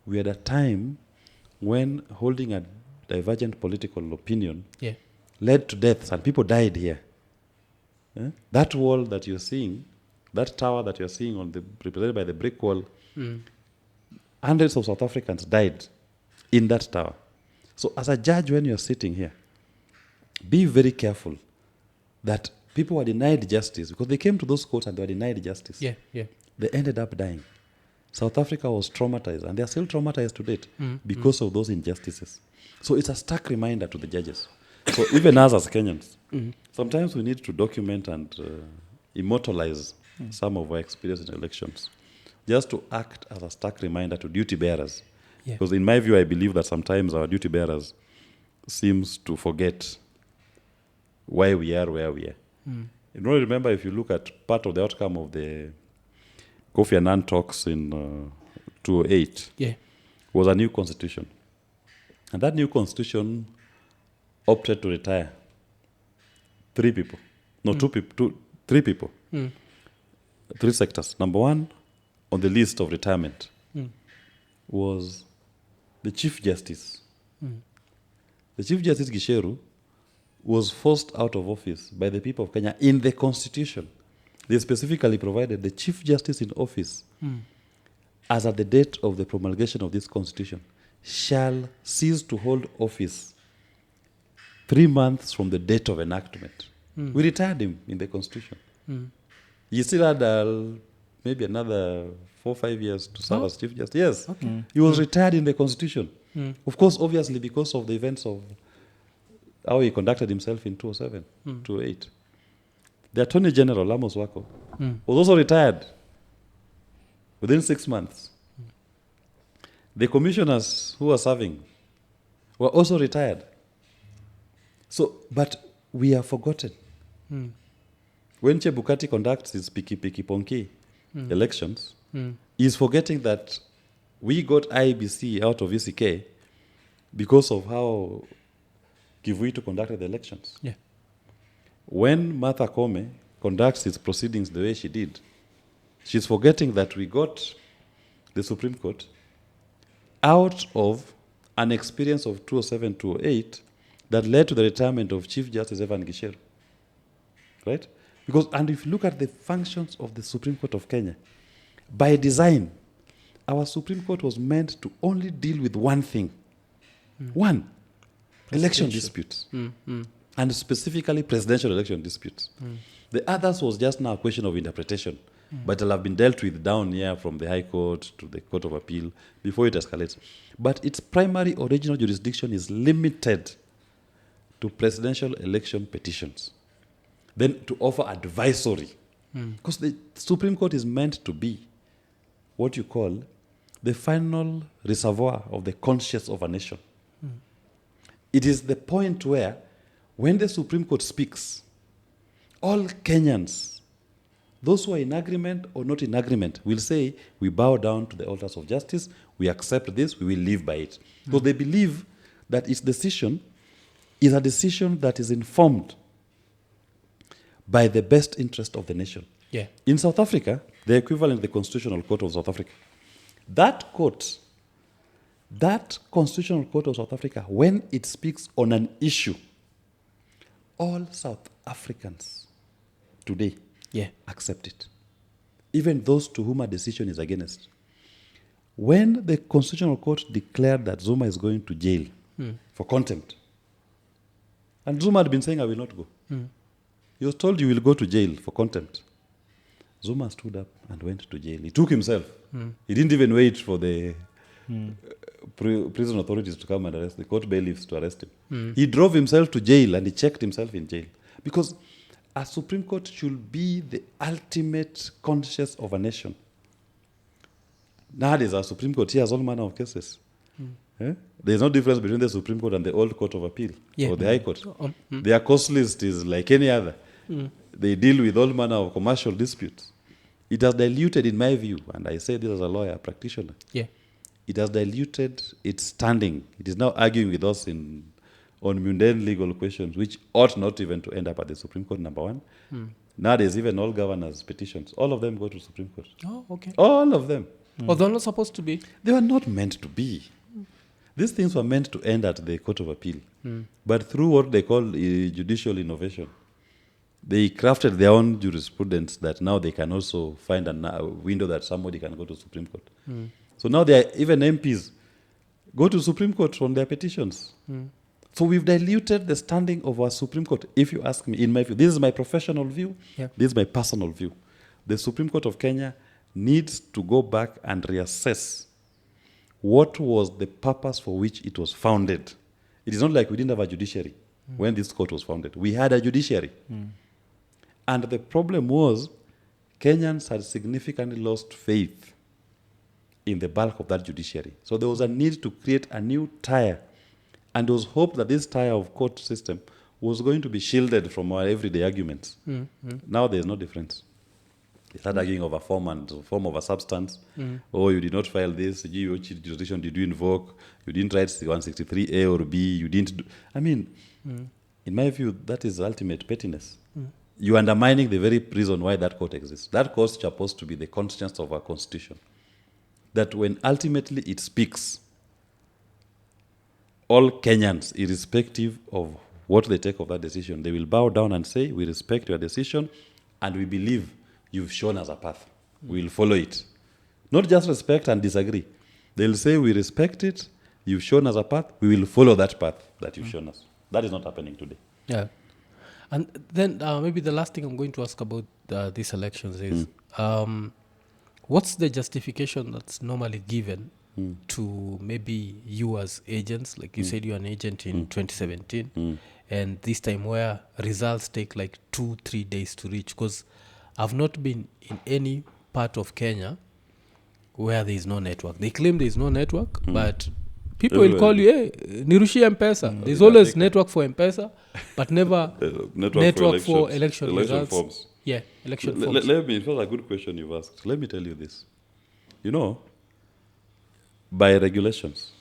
We had a time when holding a divergent political opinion led to deaths and people died here. That wall that you're seeing, that tower that you're seeing on the represented by the brick wall, hundreds of South Africans died in that tower. So as a judge, when you're sitting here, be very careful that people were denied justice because they came to those courts and they were denied justice. They ended up dying. South Africa was traumatized, and they are still traumatized to date because of those injustices. So it's a stark reminder to the judges. So even us as Kenyans, sometimes we need to document and immortalize some of our experience in elections, just to act as a stark reminder to duty bearers. Because in my view, I believe that sometimes our duty bearers seems to forget why we are where we are. You know, remember, if you look at part of the outcome of the Kofi Annan talks in 2008, was a new constitution. And that new constitution opted to retire three people. No, three people. Three sectors. Number one on the list of retirement was the Chief Justice. The Chief Justice Gisheru was forced out of office by the people of Kenya in the Constitution. They specifically provided the Chief Justice in office, as at the date of the promulgation of this Constitution, shall cease to hold office 3 months from the date of enactment. We retired him in the Constitution. He still had maybe another 4 or 5 years to serve as Chief Justice. Yes, he was retired in the Constitution. Of course, obviously, because of the events of how he conducted himself in 2007, 2008. The Attorney General, Amos Wako, was also retired within 6 months. The commissioners who were serving were also retired. So, but we are forgotten. When Chebukati conducts his piki ponki elections, he's forgetting that we got IBC out of ECK because of how Kivuito conducted the elections. When Martha Koome conducts his proceedings the way she did, she's forgetting that we got the Supreme Court out of an experience of 2007, 2008, that led to the retirement of Chief Justice Evan Gisheru. Right? Because, and if you look at the functions of the Supreme Court of Kenya, by design, our Supreme Court was meant to only deal with one thing. One, election disputes. And specifically presidential election disputes. The others was just now a question of interpretation. But it'll have been dealt with down here from the High Court to the Court of Appeal before it escalates. But its primary original jurisdiction is limited to presidential election petitions. Then to offer advisory. Because the Supreme Court is meant to be what you call the final reservoir of the conscience of a nation. It is the point where, when the Supreme Court speaks, all Kenyans, those who are in agreement or not in agreement, will say, we bow down to the altars of justice, we accept this, we will live by it. Because they believe that its decision is a decision that is informed by the best interest of the nation. Yeah. In South Africa, the equivalent of the Constitutional Court of South Africa, that Constitutional Court of South Africa, when it speaks on an issue, all South Africans today accept it. Even those to whom a decision is against. When the Constitutional Court declared that Zuma is going to jail for contempt, and Zuma had been saying, I will not go. He was told, you will go to jail for contempt. Zuma stood up and went to jail. He took himself. He didn't even wait for the prison authorities to come and arrest, the court bailiffs to arrest him. He drove himself to jail and he checked himself in jail. Because a Supreme Court should be the ultimate conscience of a nation. Nowadays, our Supreme Court hears all manner of cases. There's no difference between the Supreme Court and the old Court of Appeal or the High Court. Their cost list is like any other. They deal with all manner of commercial disputes. It has diluted, in my view, and I say this as a lawyer, practitioner, it has diluted its standing. It is now arguing with us on mundane legal questions, which ought not even to end up at the Supreme Court, number one. Nowadays, even all governors' petitions, all of them go to the Supreme Court. Oh, okay. All of them. Oh, they're not supposed to be? They were not meant to be. These things were meant to end at the Court of Appeal. But through what they call judicial innovation, they crafted their own jurisprudence that now they can also find a window that somebody can go to Supreme Court. So now they are, even MPs go to Supreme Court on their petitions. So we've diluted the standing of our Supreme Court. If you ask me, in my view, this is my professional view, this is my personal view. The Supreme Court of Kenya needs to go back and reassess what was the purpose for which it was founded. It is not like we didn't have a judiciary when this court was founded. We had a judiciary. And the problem was Kenyans had significantly lost faith in the bulk of that judiciary. So there was a need to create a new tier. And there was hope that this tier of court system was going to be shielded from our everyday arguments. Now there's no difference. They start arguing over form and form over substance. Oh, you did not file this. Which jurisdiction did you invoke? You didn't write 163A or B. You didn't do... I mean, in my view, that is ultimate pettiness. You're undermining the very reason why that court exists. That court is supposed to be the conscience of our constitution. That when ultimately it speaks, all Kenyans, irrespective of what they take of that decision, they will bow down and say, we respect your decision and we believe you've shown us a path. We'll follow it. Not just respect and disagree. They'll say, we respect it, you've shown us a path, we will follow that path that you've shown us. That is not happening today. Yeah. And then maybe the last thing I'm going to ask about these elections is, what's the justification that's normally given to maybe you as agents? Like you said, you're an agent in 2017, and this time where results take like 2-3 days to reach, because I've not been in any part of Kenya where there is no network. They claim there is no network, but people will call you, hey, nirushie M-Pesa. There's always network for M-Pesa, but never network for election results. Forms. Yeah, election forms. Let me, it was a good question you've asked. Let me tell you this. You know, by regulations,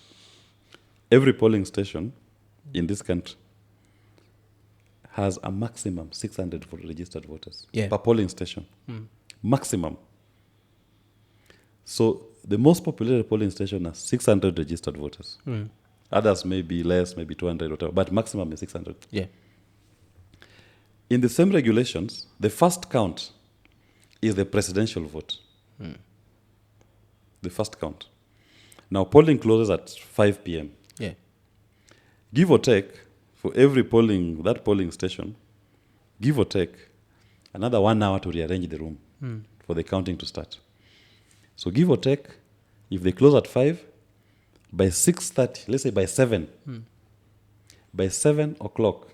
every polling station in this country has a maximum 600 registered voters per polling station. Maximum. So the most populated polling station has 600 registered voters. Others may be less, maybe 200, whatever, but maximum is 600. Yeah. In the same regulations, the first count is the presidential vote. The first count. Now, polling closes at 5 p.m. Yeah. Give or take, for every polling station, give or take, another 1 hour to rearrange the room for the counting to start. So give or take, if they close at 5, by 6:30, let's say by 7, by 7 o'clock,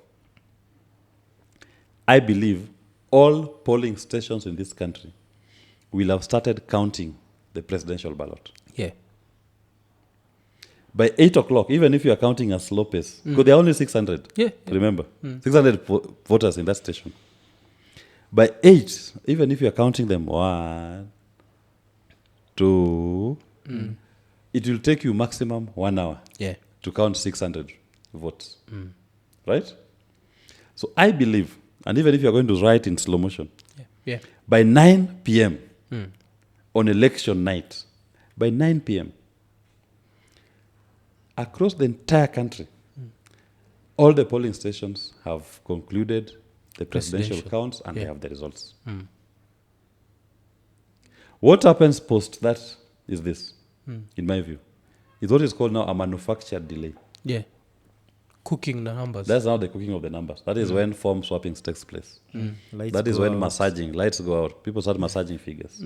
I believe all polling stations in this country will have started counting the presidential ballot. Yeah. By 8 o'clock, even if you are counting at slow pace, because there are only 600, Yeah. remember, 600 voters in that station. By 8, even if you are counting them 1, 2, it will take you maximum 1 hour Yeah. to count 600 votes. Right? So I believe, and even if you are going to write in slow motion, Yeah. by 9 p.m. On election night, by 9 p.m., across the entire country, all the polling stations have concluded the presidential counts and they have the results. What happens post that is this, in my view. It's what is called now a manufactured delay. Yeah. Cooking the numbers. That's now the cooking of the numbers. That is when form swapping takes place. Lights That is go when out. massaging, lights go out. People start massaging figures.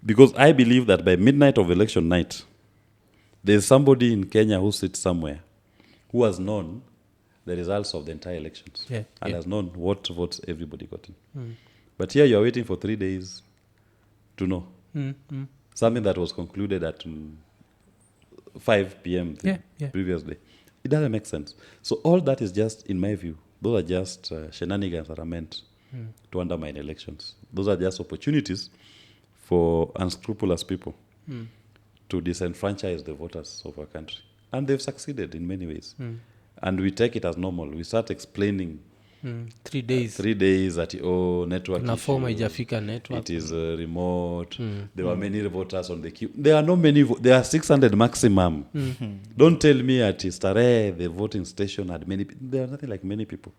Because I believe that by midnight of election night, there's somebody in Kenya who sits somewhere who has known the results of the entire elections and has known what votes everybody got in. But here you are waiting for 3 days to know something that was concluded at 5 p.m. the previous day. It doesn't make sense. So all that is just, in my view, those are just shenanigans that are meant to undermine elections. Those are just opportunities for unscrupulous people to disenfranchise the voters of our country. And they've succeeded in many ways. And we take it as normal. We start explaining 3 days. 3 days that, network Na form issue. haijafika network. It is remote. There were many voters on the queue. There are no many. There are 600 maximum. Don't tell me at Istare the voting station had many. There are nothing like many people.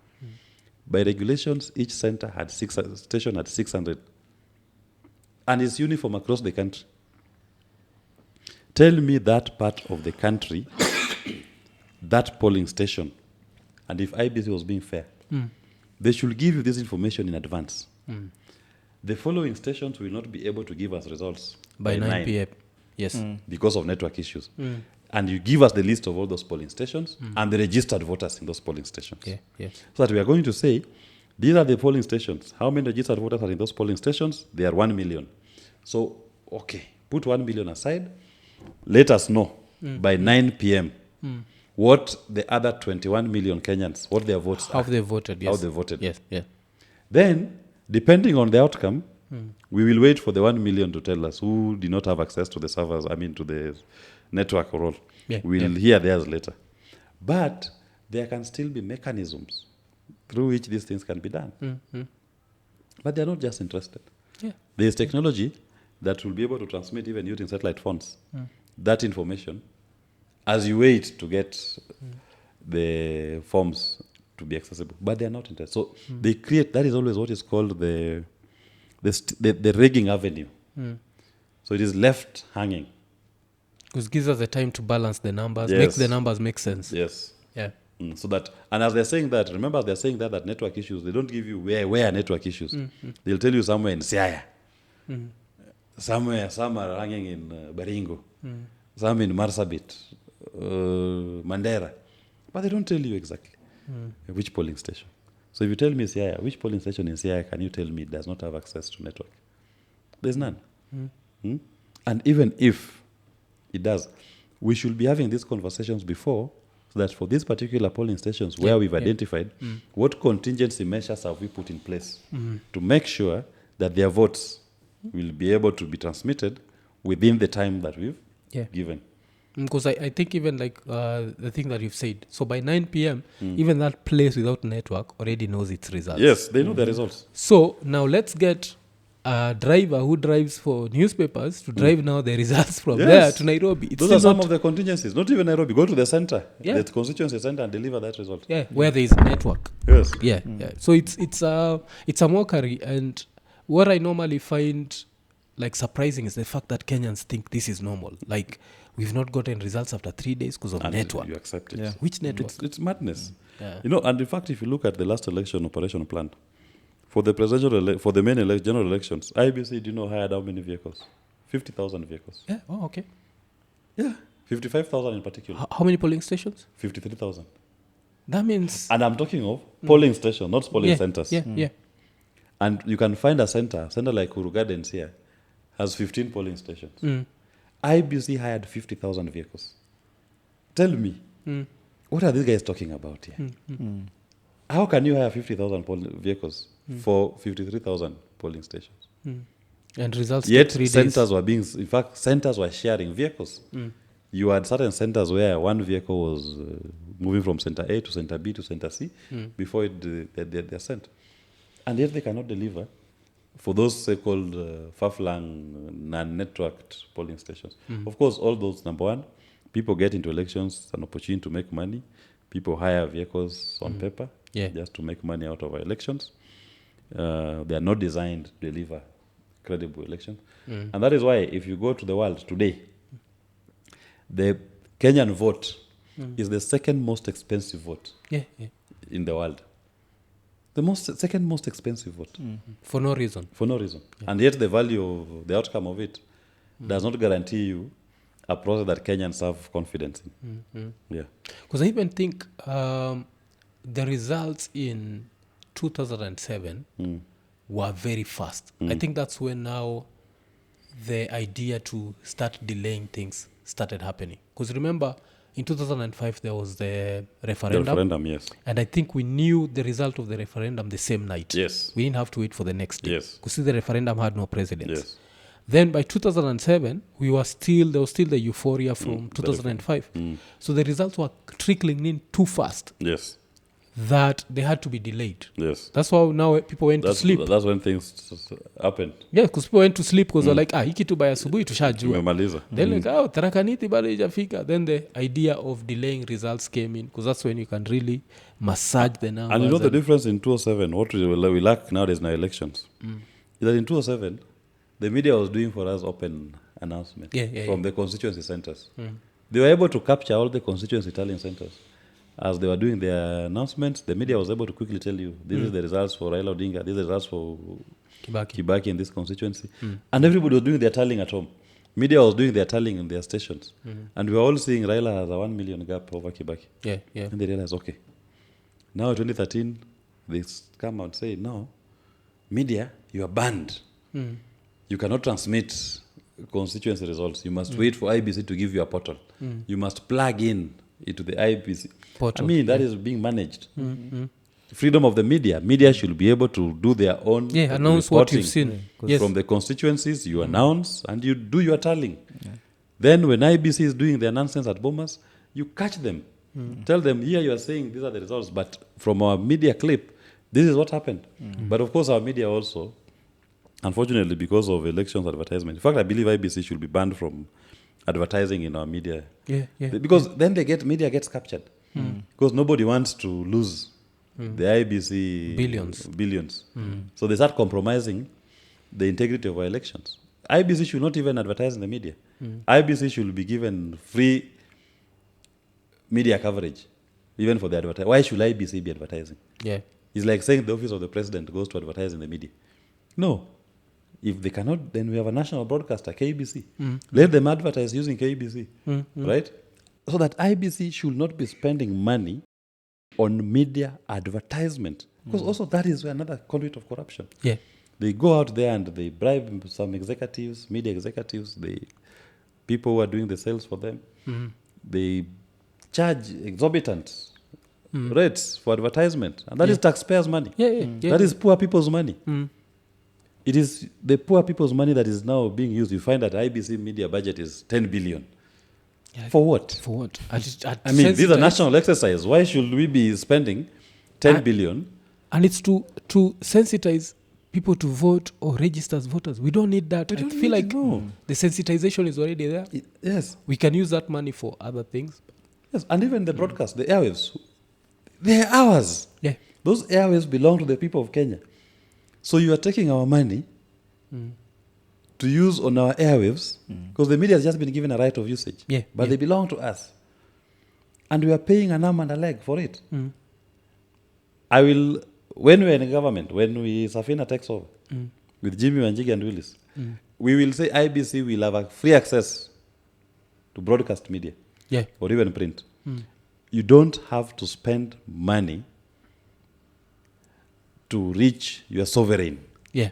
By regulations, each center had station had 600, and it's uniform across the country. Tell me that part of the country, that polling station, and if IBC was being fair, they should give you this information in advance. The following stations will not be able to give us results By 9 p.m. Yes. because of network issues. And you give us the list of all those polling stations and the registered voters in those polling stations. Yeah. So that we are going to say, these are the polling stations. How many registered voters are in those polling stations? They are 1 million. So, okay, put 1 million aside. Let us know by 9 p.m. What the other 21 million Kenyans, what their votes How are. they voted, yes. How they voted. Yes, yeah. Then, depending on the outcome, we will wait for the 1 million to tell us who did not have access to the servers, to the network or all. We'll hear theirs later. But there can still be mechanisms through which these things can be done. But they're not just interested. Yeah. There's technology that will be able to transmit, even using satellite phones, that information as you wait to get the forms to be accessible. But they're not interested. So they create, that is always what is called the rigging avenue. So it is left hanging. Because it gives us the time to balance the numbers, Yes. make the numbers make sense. Yes. Yeah. So that, and as they're saying that, remember they're saying that network issues, they don't give you where network issues. They'll tell you somewhere in Siaya, somewhere, some are hanging in Baringo, some in Marsabit, Mandera. But they don't tell you exactly which polling station. So if you tell me Siaya, which polling station in Siaya can you tell me does not have access to network? There's none. And even if it does, we should be having these conversations before, so that for these particular polling stations where we've identified, what contingency measures have we put in place to make sure that their votes will be able to be transmitted within the time that we've given. Because I think even like the thing that you've said, so by 9 p.m., even that place without network already knows its results. Yes, they know the results. So now let's get a driver who drives for newspapers to drive now the results from Yes. there to Nairobi. It's Those are still some not, of the contingencies. Not even Nairobi. Go to the center, Yeah. the constituency center, and deliver that result. where there is a network. Yes. Yeah. So it's a mockery, and what I normally find like surprising is the fact that Kenyans think this is normal. Like, we've not gotten results after 3 days because of And network. you accept it. Yeah. Which network? It's madness. Yeah. You know, and in fact, if you look at the last election operation plan, for the presidential, for the main general elections, IBC, do you know, hired how many vehicles? 50,000 vehicles. Yeah. Oh, okay. Yeah. 55,000 in particular. How many polling stations? 53,000. That means And I'm talking of polling stations, not polling centers. Yeah. And you can find a center like Uru Gardens here, has 15 polling stations. IBC hired 50,000 vehicles. Tell me, what are these guys talking about here? How can you hire 50,000 vehicles for 53,000 polling stations? And results Yet take 3 days. centers were sharing vehicles. You had certain centers where one vehicle was moving from center A to center B to center C before they're sent. And yet they cannot deliver for those so-called far-flung, non-networked polling stations. Of course, all those, number one, people get into elections, an opportunity to make money. People hire vehicles on paper just to make money out of our elections. They are not designed to deliver credible elections. And that is why if you go to the world today, the Kenyan vote is the second most expensive vote in the world. The second most expensive vote. For no reason. For no reason. And yet the value of the outcome of it does not guarantee you a process that Kenyans have confidence in. Yeah. Because I even think the results in 2007 were very fast. I think that's when now the idea to start delaying things started happening. Because remember, in 2005, there was the referendum. The referendum, yes. And I think we knew the result of the referendum the same night. Yes. We didn't have to wait for the next day. Yes. Because the referendum had no president. Yes. Then by 2007, there was still the euphoria from 2005. So the results were trickling in too fast. Yes. That they had to be delayed. Yes. That's why now people went to sleep. That's when things happened. Yeah, because people went to sleep because they're like, hiki tu by asubuhi tushajua. Tumemaliza. Then like, tarakaniti bado haijafika. Then the idea of delaying results came in because that's when you can really massage the numbers. And you know the difference in 2007, what we lack nowadays in our elections, is that in 2007, the media was doing for us open announcements from the constituency centers. They were able to capture all the constituency tallying centers. As they were doing their announcements, the media was able to quickly tell you, this is the results for Raila Odinga, this is the results for Kibaki in this constituency. And everybody was doing their tallying at home. Media was doing their tallying in their stations. And we were all seeing Raila has a 1 million gap over Kibaki. And they realized, okay, now in 2013, they come out and say, no, media, you are banned. You cannot transmit constituency results. You must wait for IBC to give you a portal. You must plug in into the IBC portal. I mean, that is being managed. Freedom of the media. Media should be able to do their own announce what you've seen. From the constituencies, you announce and you do your tallying. Then when IBC is doing their nonsense at Bomas, you catch them. Tell them, here you are saying these are the results, but from our media clip, this is what happened. But of course, our media also, unfortunately, because of elections advertisement. In fact, I believe IBC should be banned from advertising in our media. Because then media gets captured. Because nobody wants to lose the IBC billions. So they start compromising the integrity of our elections. IBC should not even advertise in the media. IBC should be given free media coverage, even for the advertising. Why should IBC be advertising? It's like saying the office of the president goes to advertise in the media. No. If they cannot, then we have a national broadcaster, KBC. Let them advertise using KBC, right? So that IBC should not be spending money on media advertisement. Because also that is another conduit of corruption. They go out there and they bribe some executives, media executives, people who are doing the sales for them. They charge exorbitant rates for advertisement. And that is taxpayers' money. That is poor people's money. It is the poor people's money that is now being used. You find that IBC media budget is 10 billion. For what? For what? I mean, this is a national exercise. Why should we be spending 10 billion? And it's to sensitize people to vote or register as voters. We don't need that. We I don't feel need like it, no. the sensitization is already there. Yes. We can use that money for other things. Yes, and even the broadcast, the airwaves, they're ours. Yeah. Those airwaves belong to the people of Kenya. So you are taking our money to use on our airwaves because the media has just been given a right of usage. Yeah, But they belong to us. And we are paying an arm and a leg for it. I will, when we're in government, when Safina takes over with Jimmy Wanjigi and Willis, we will say IBC will have a free access to broadcast media. Yeah. Or even print. You don't have to spend money to reach your sovereign Yeah.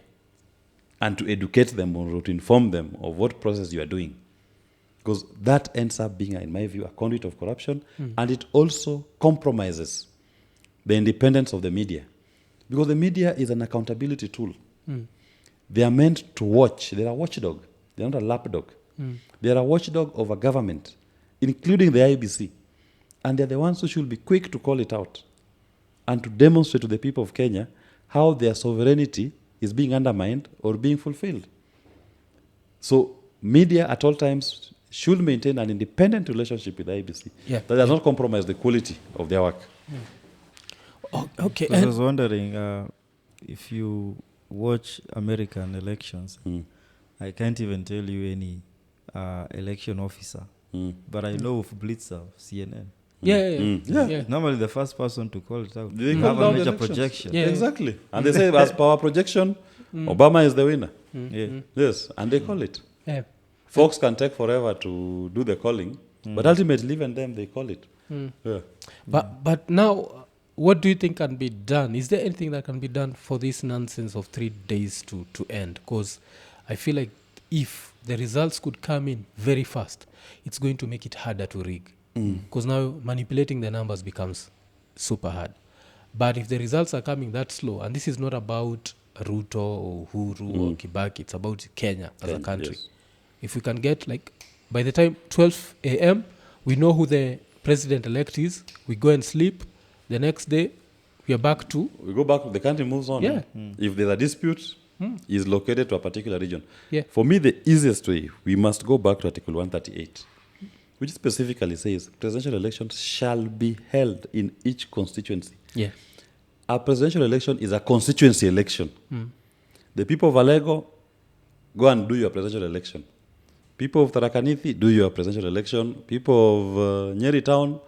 and to educate them or to inform them of what process you are doing. Because that ends up being, in my view, a conduit of corruption, and it also compromises the independence of the media. Because the media is an accountability tool. They are meant to watch. They are a watchdog. They are not a lapdog. They are a watchdog of a government, including the IBC. And they're the ones who should be quick to call it out and to demonstrate to the people of Kenya how their sovereignty is being undermined or being fulfilled. So media at all times should maintain an independent relationship with the IBC that does not compromise the quality of their work. Oh, okay. I was wondering if you watch American elections, I can't even tell you any election officer, but I know of Blitzer, CNN. Yeah. Normally the first person to call it out. They You call have down a the major elections. projection. Yeah. Exactly. And they say, as per our projection, Obama is the winner. Yes, and they call it. Yeah. Folks can take forever to do the calling, but ultimately, even them, they call it. Yeah. But now, what do you think can be done? Is there anything that can be done for this nonsense of 3 days to end? Because I feel like if the results could come in very fast, it's going to make it harder to rig. Because now manipulating the numbers becomes super hard. But if the results are coming that slow, and this is not about Ruto or Huru or Kibaki, it's about Kenya as a country. Yes. If we can get, like, by the time 12 a.m., we know who the president-elect is, we go and sleep, the next day, we are back to... We go back, the country moves on. Yeah. If there's a dispute, is located to a particular region. Yeah. For me, the easiest way, we must go back to Article 138, which specifically says presidential elections shall be held in each constituency. Yeah. A presidential election is a constituency election. The people of Alego, go and do your presidential election. People of Tharakanithi, do your presidential election. People of Nyeri Town,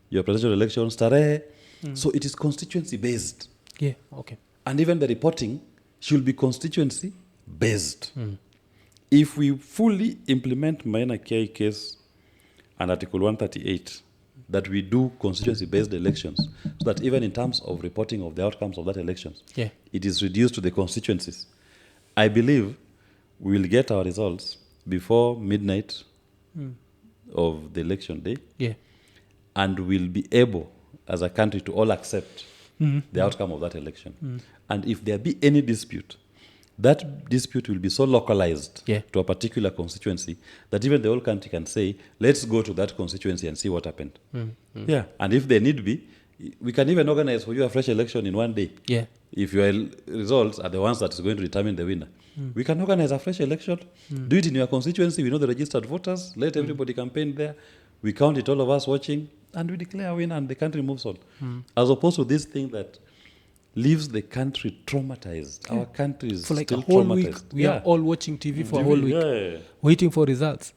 your presidential election. Starehe. So it is constituency based. Yeah, okay. And even the reporting should be constituency based. If we fully implement minor KI case and Article 138, that we do constituency based elections, so that even in terms of reporting of the outcomes of that elections, it is reduced to the constituencies, I believe we will get our results before midnight of the election day. Yeah. And we'll be able, as a country, to all accept the outcome of that election. And if there be any dispute, that dispute will be so localized to a particular constituency that even the whole country can say, let's go to that constituency and see what happened. Yeah. And if there need be, we can even organize for you a fresh election in one day. Yeah. If your results are the ones that is going to determine the winner. We can organize a fresh election, do it in your constituency, we know the registered voters, let everybody campaign there, we count it, all of us watching, and we declare a winner and the country moves on. As opposed to this thing that leaves the country traumatized. Our country is For like still a whole traumatized. week, we are all watching TV for a TV, whole week, waiting for results,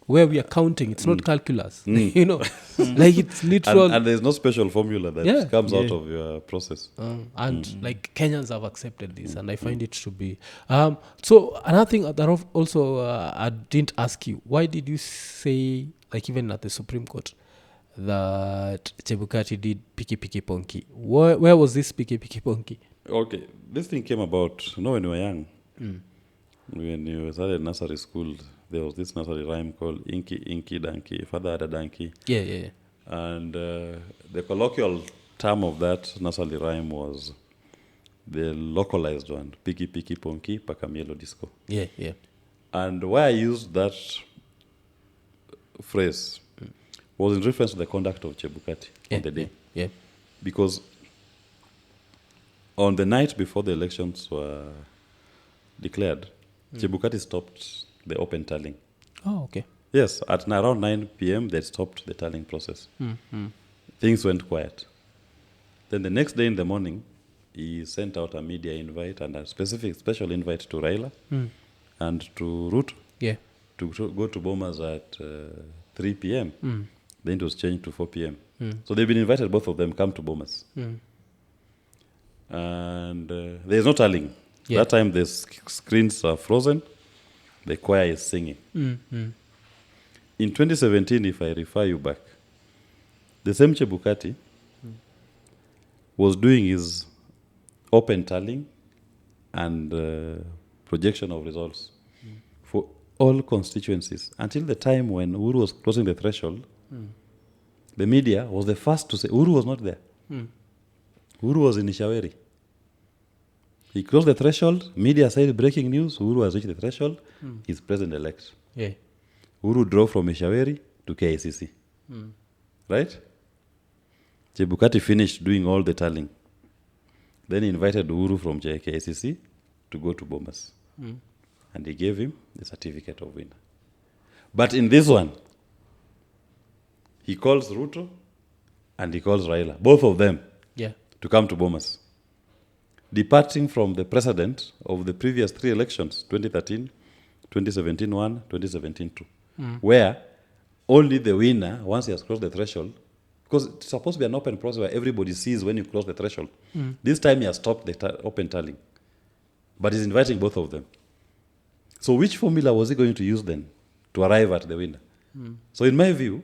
where we are counting. It's not calculus, you know, like it's literal. And there's no special formula that comes out of your process. And like Kenyans have accepted this, and I find it to be. So another thing that also I didn't ask you, why did you say, like even at the Supreme Court, that Chebukati did Piki Ponki? Where was this Piki Ponki? Okay, this thing came about, when we were young. When you started nursery school, there was this nursery rhyme called Inky, Inky, Donkey, Father had a donkey. Yeah. And the colloquial term of that nursery rhyme was the localized one, Piki Ponki, Pakamielo Disco. Yeah. And why I used that phrase was in reference to the conduct of Chebukati on the day. Yeah. Because on the night before the elections were declared, Chebukati stopped the open tallying. Oh, okay. Yes, at around 9 p.m., they stopped the tallying process. Things went quiet. Then the next day in the morning, he sent out a media invite and a special invite to Raila and to Ruto to go to Bomas at 3 p.m. Then it was changed to 4 p.m. So they've been invited, both of them, come to Bomas. And there's no tallying. That time the screens are frozen. The choir is singing. In 2017, if I refer you back, the same Chebukati was doing his open tallying and projection of results for all constituencies until the time when Uhuru was crossing the threshold. The media was the first to say Uhuru was not there. Uhuru was in Ishaweri. He crossed the threshold. Media said breaking news. Uhuru has reached the threshold. He's president-elect. Yeah. Uhuru drove from Ishaweri to KICC. Right? Chebukati finished doing all the tallying. Then he invited Uhuru from KICC to go to Bomas. And he gave him the certificate of winner. But in this one, he calls Ruto and he calls Raila, both of them, to come to Bomas. Departing from the precedent of the previous 3 elections, 2013, 2017 1, 2017 2, where only the winner, once he has crossed the threshold, because it's supposed to be an open process where everybody sees when you cross the threshold. This time he has stopped the open tallying. But he's inviting both of them. So which formula was he going to use then to arrive at the winner? So in my view,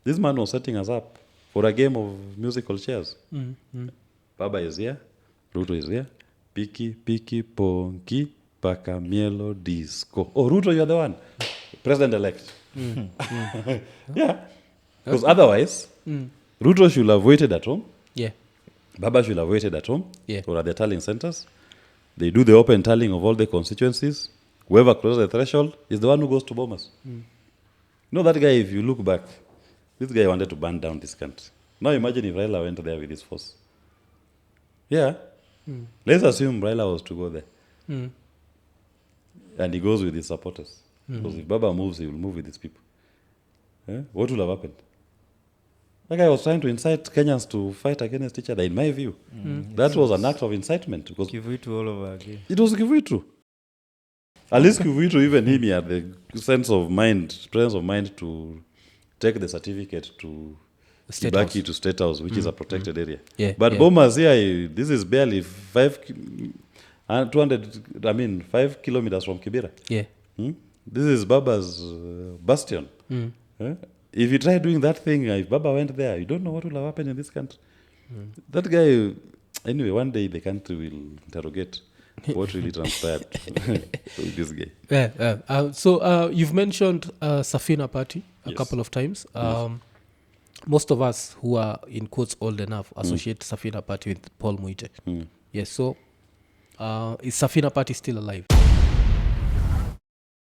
this man was setting us up for a game of musical chairs. Baba is here, Ruto is here, Piki, Piki, Ponki, Paka, Mielo, Disco. Oh, Ruto, you're the one. President-elect. Yeah. Because otherwise, Ruto should have waited at home. Yeah. Baba should have waited at home or at the tallying centers. They do the open tallying of all the constituencies. Whoever crosses the threshold is the one who goes to Bomas. You know that guy, if you look back, this guy wanted to burn down this country. Now imagine if Raila went there with his force. Yeah. Let's assume Raila was to go there. And he goes with his supporters. Because if Baba moves, he will move with his people. What will have happened? That guy was trying to incite Kenyans to fight against each other, in my view. That was an act of incitement. Because Kivuitu all over again. it was Kivuitu. At least Kivuitu, even him, he had the presence of mind to take the certificate to Kibaki to State House, which is a protected area. But Bomas here, this is barely 5 kilometers from Kibera. This is Baba's bastion. If you try doing that thing, if Baba went there, you don't know what will have happened in this country. That guy, anyway, one day the country will interrogate what really transpired with this guy. So you've mentioned Safina Party a couple of times. Most of us who are, in quotes, old enough associate Safina Party with Paul Muite. Yes, so is Safina Party still alive?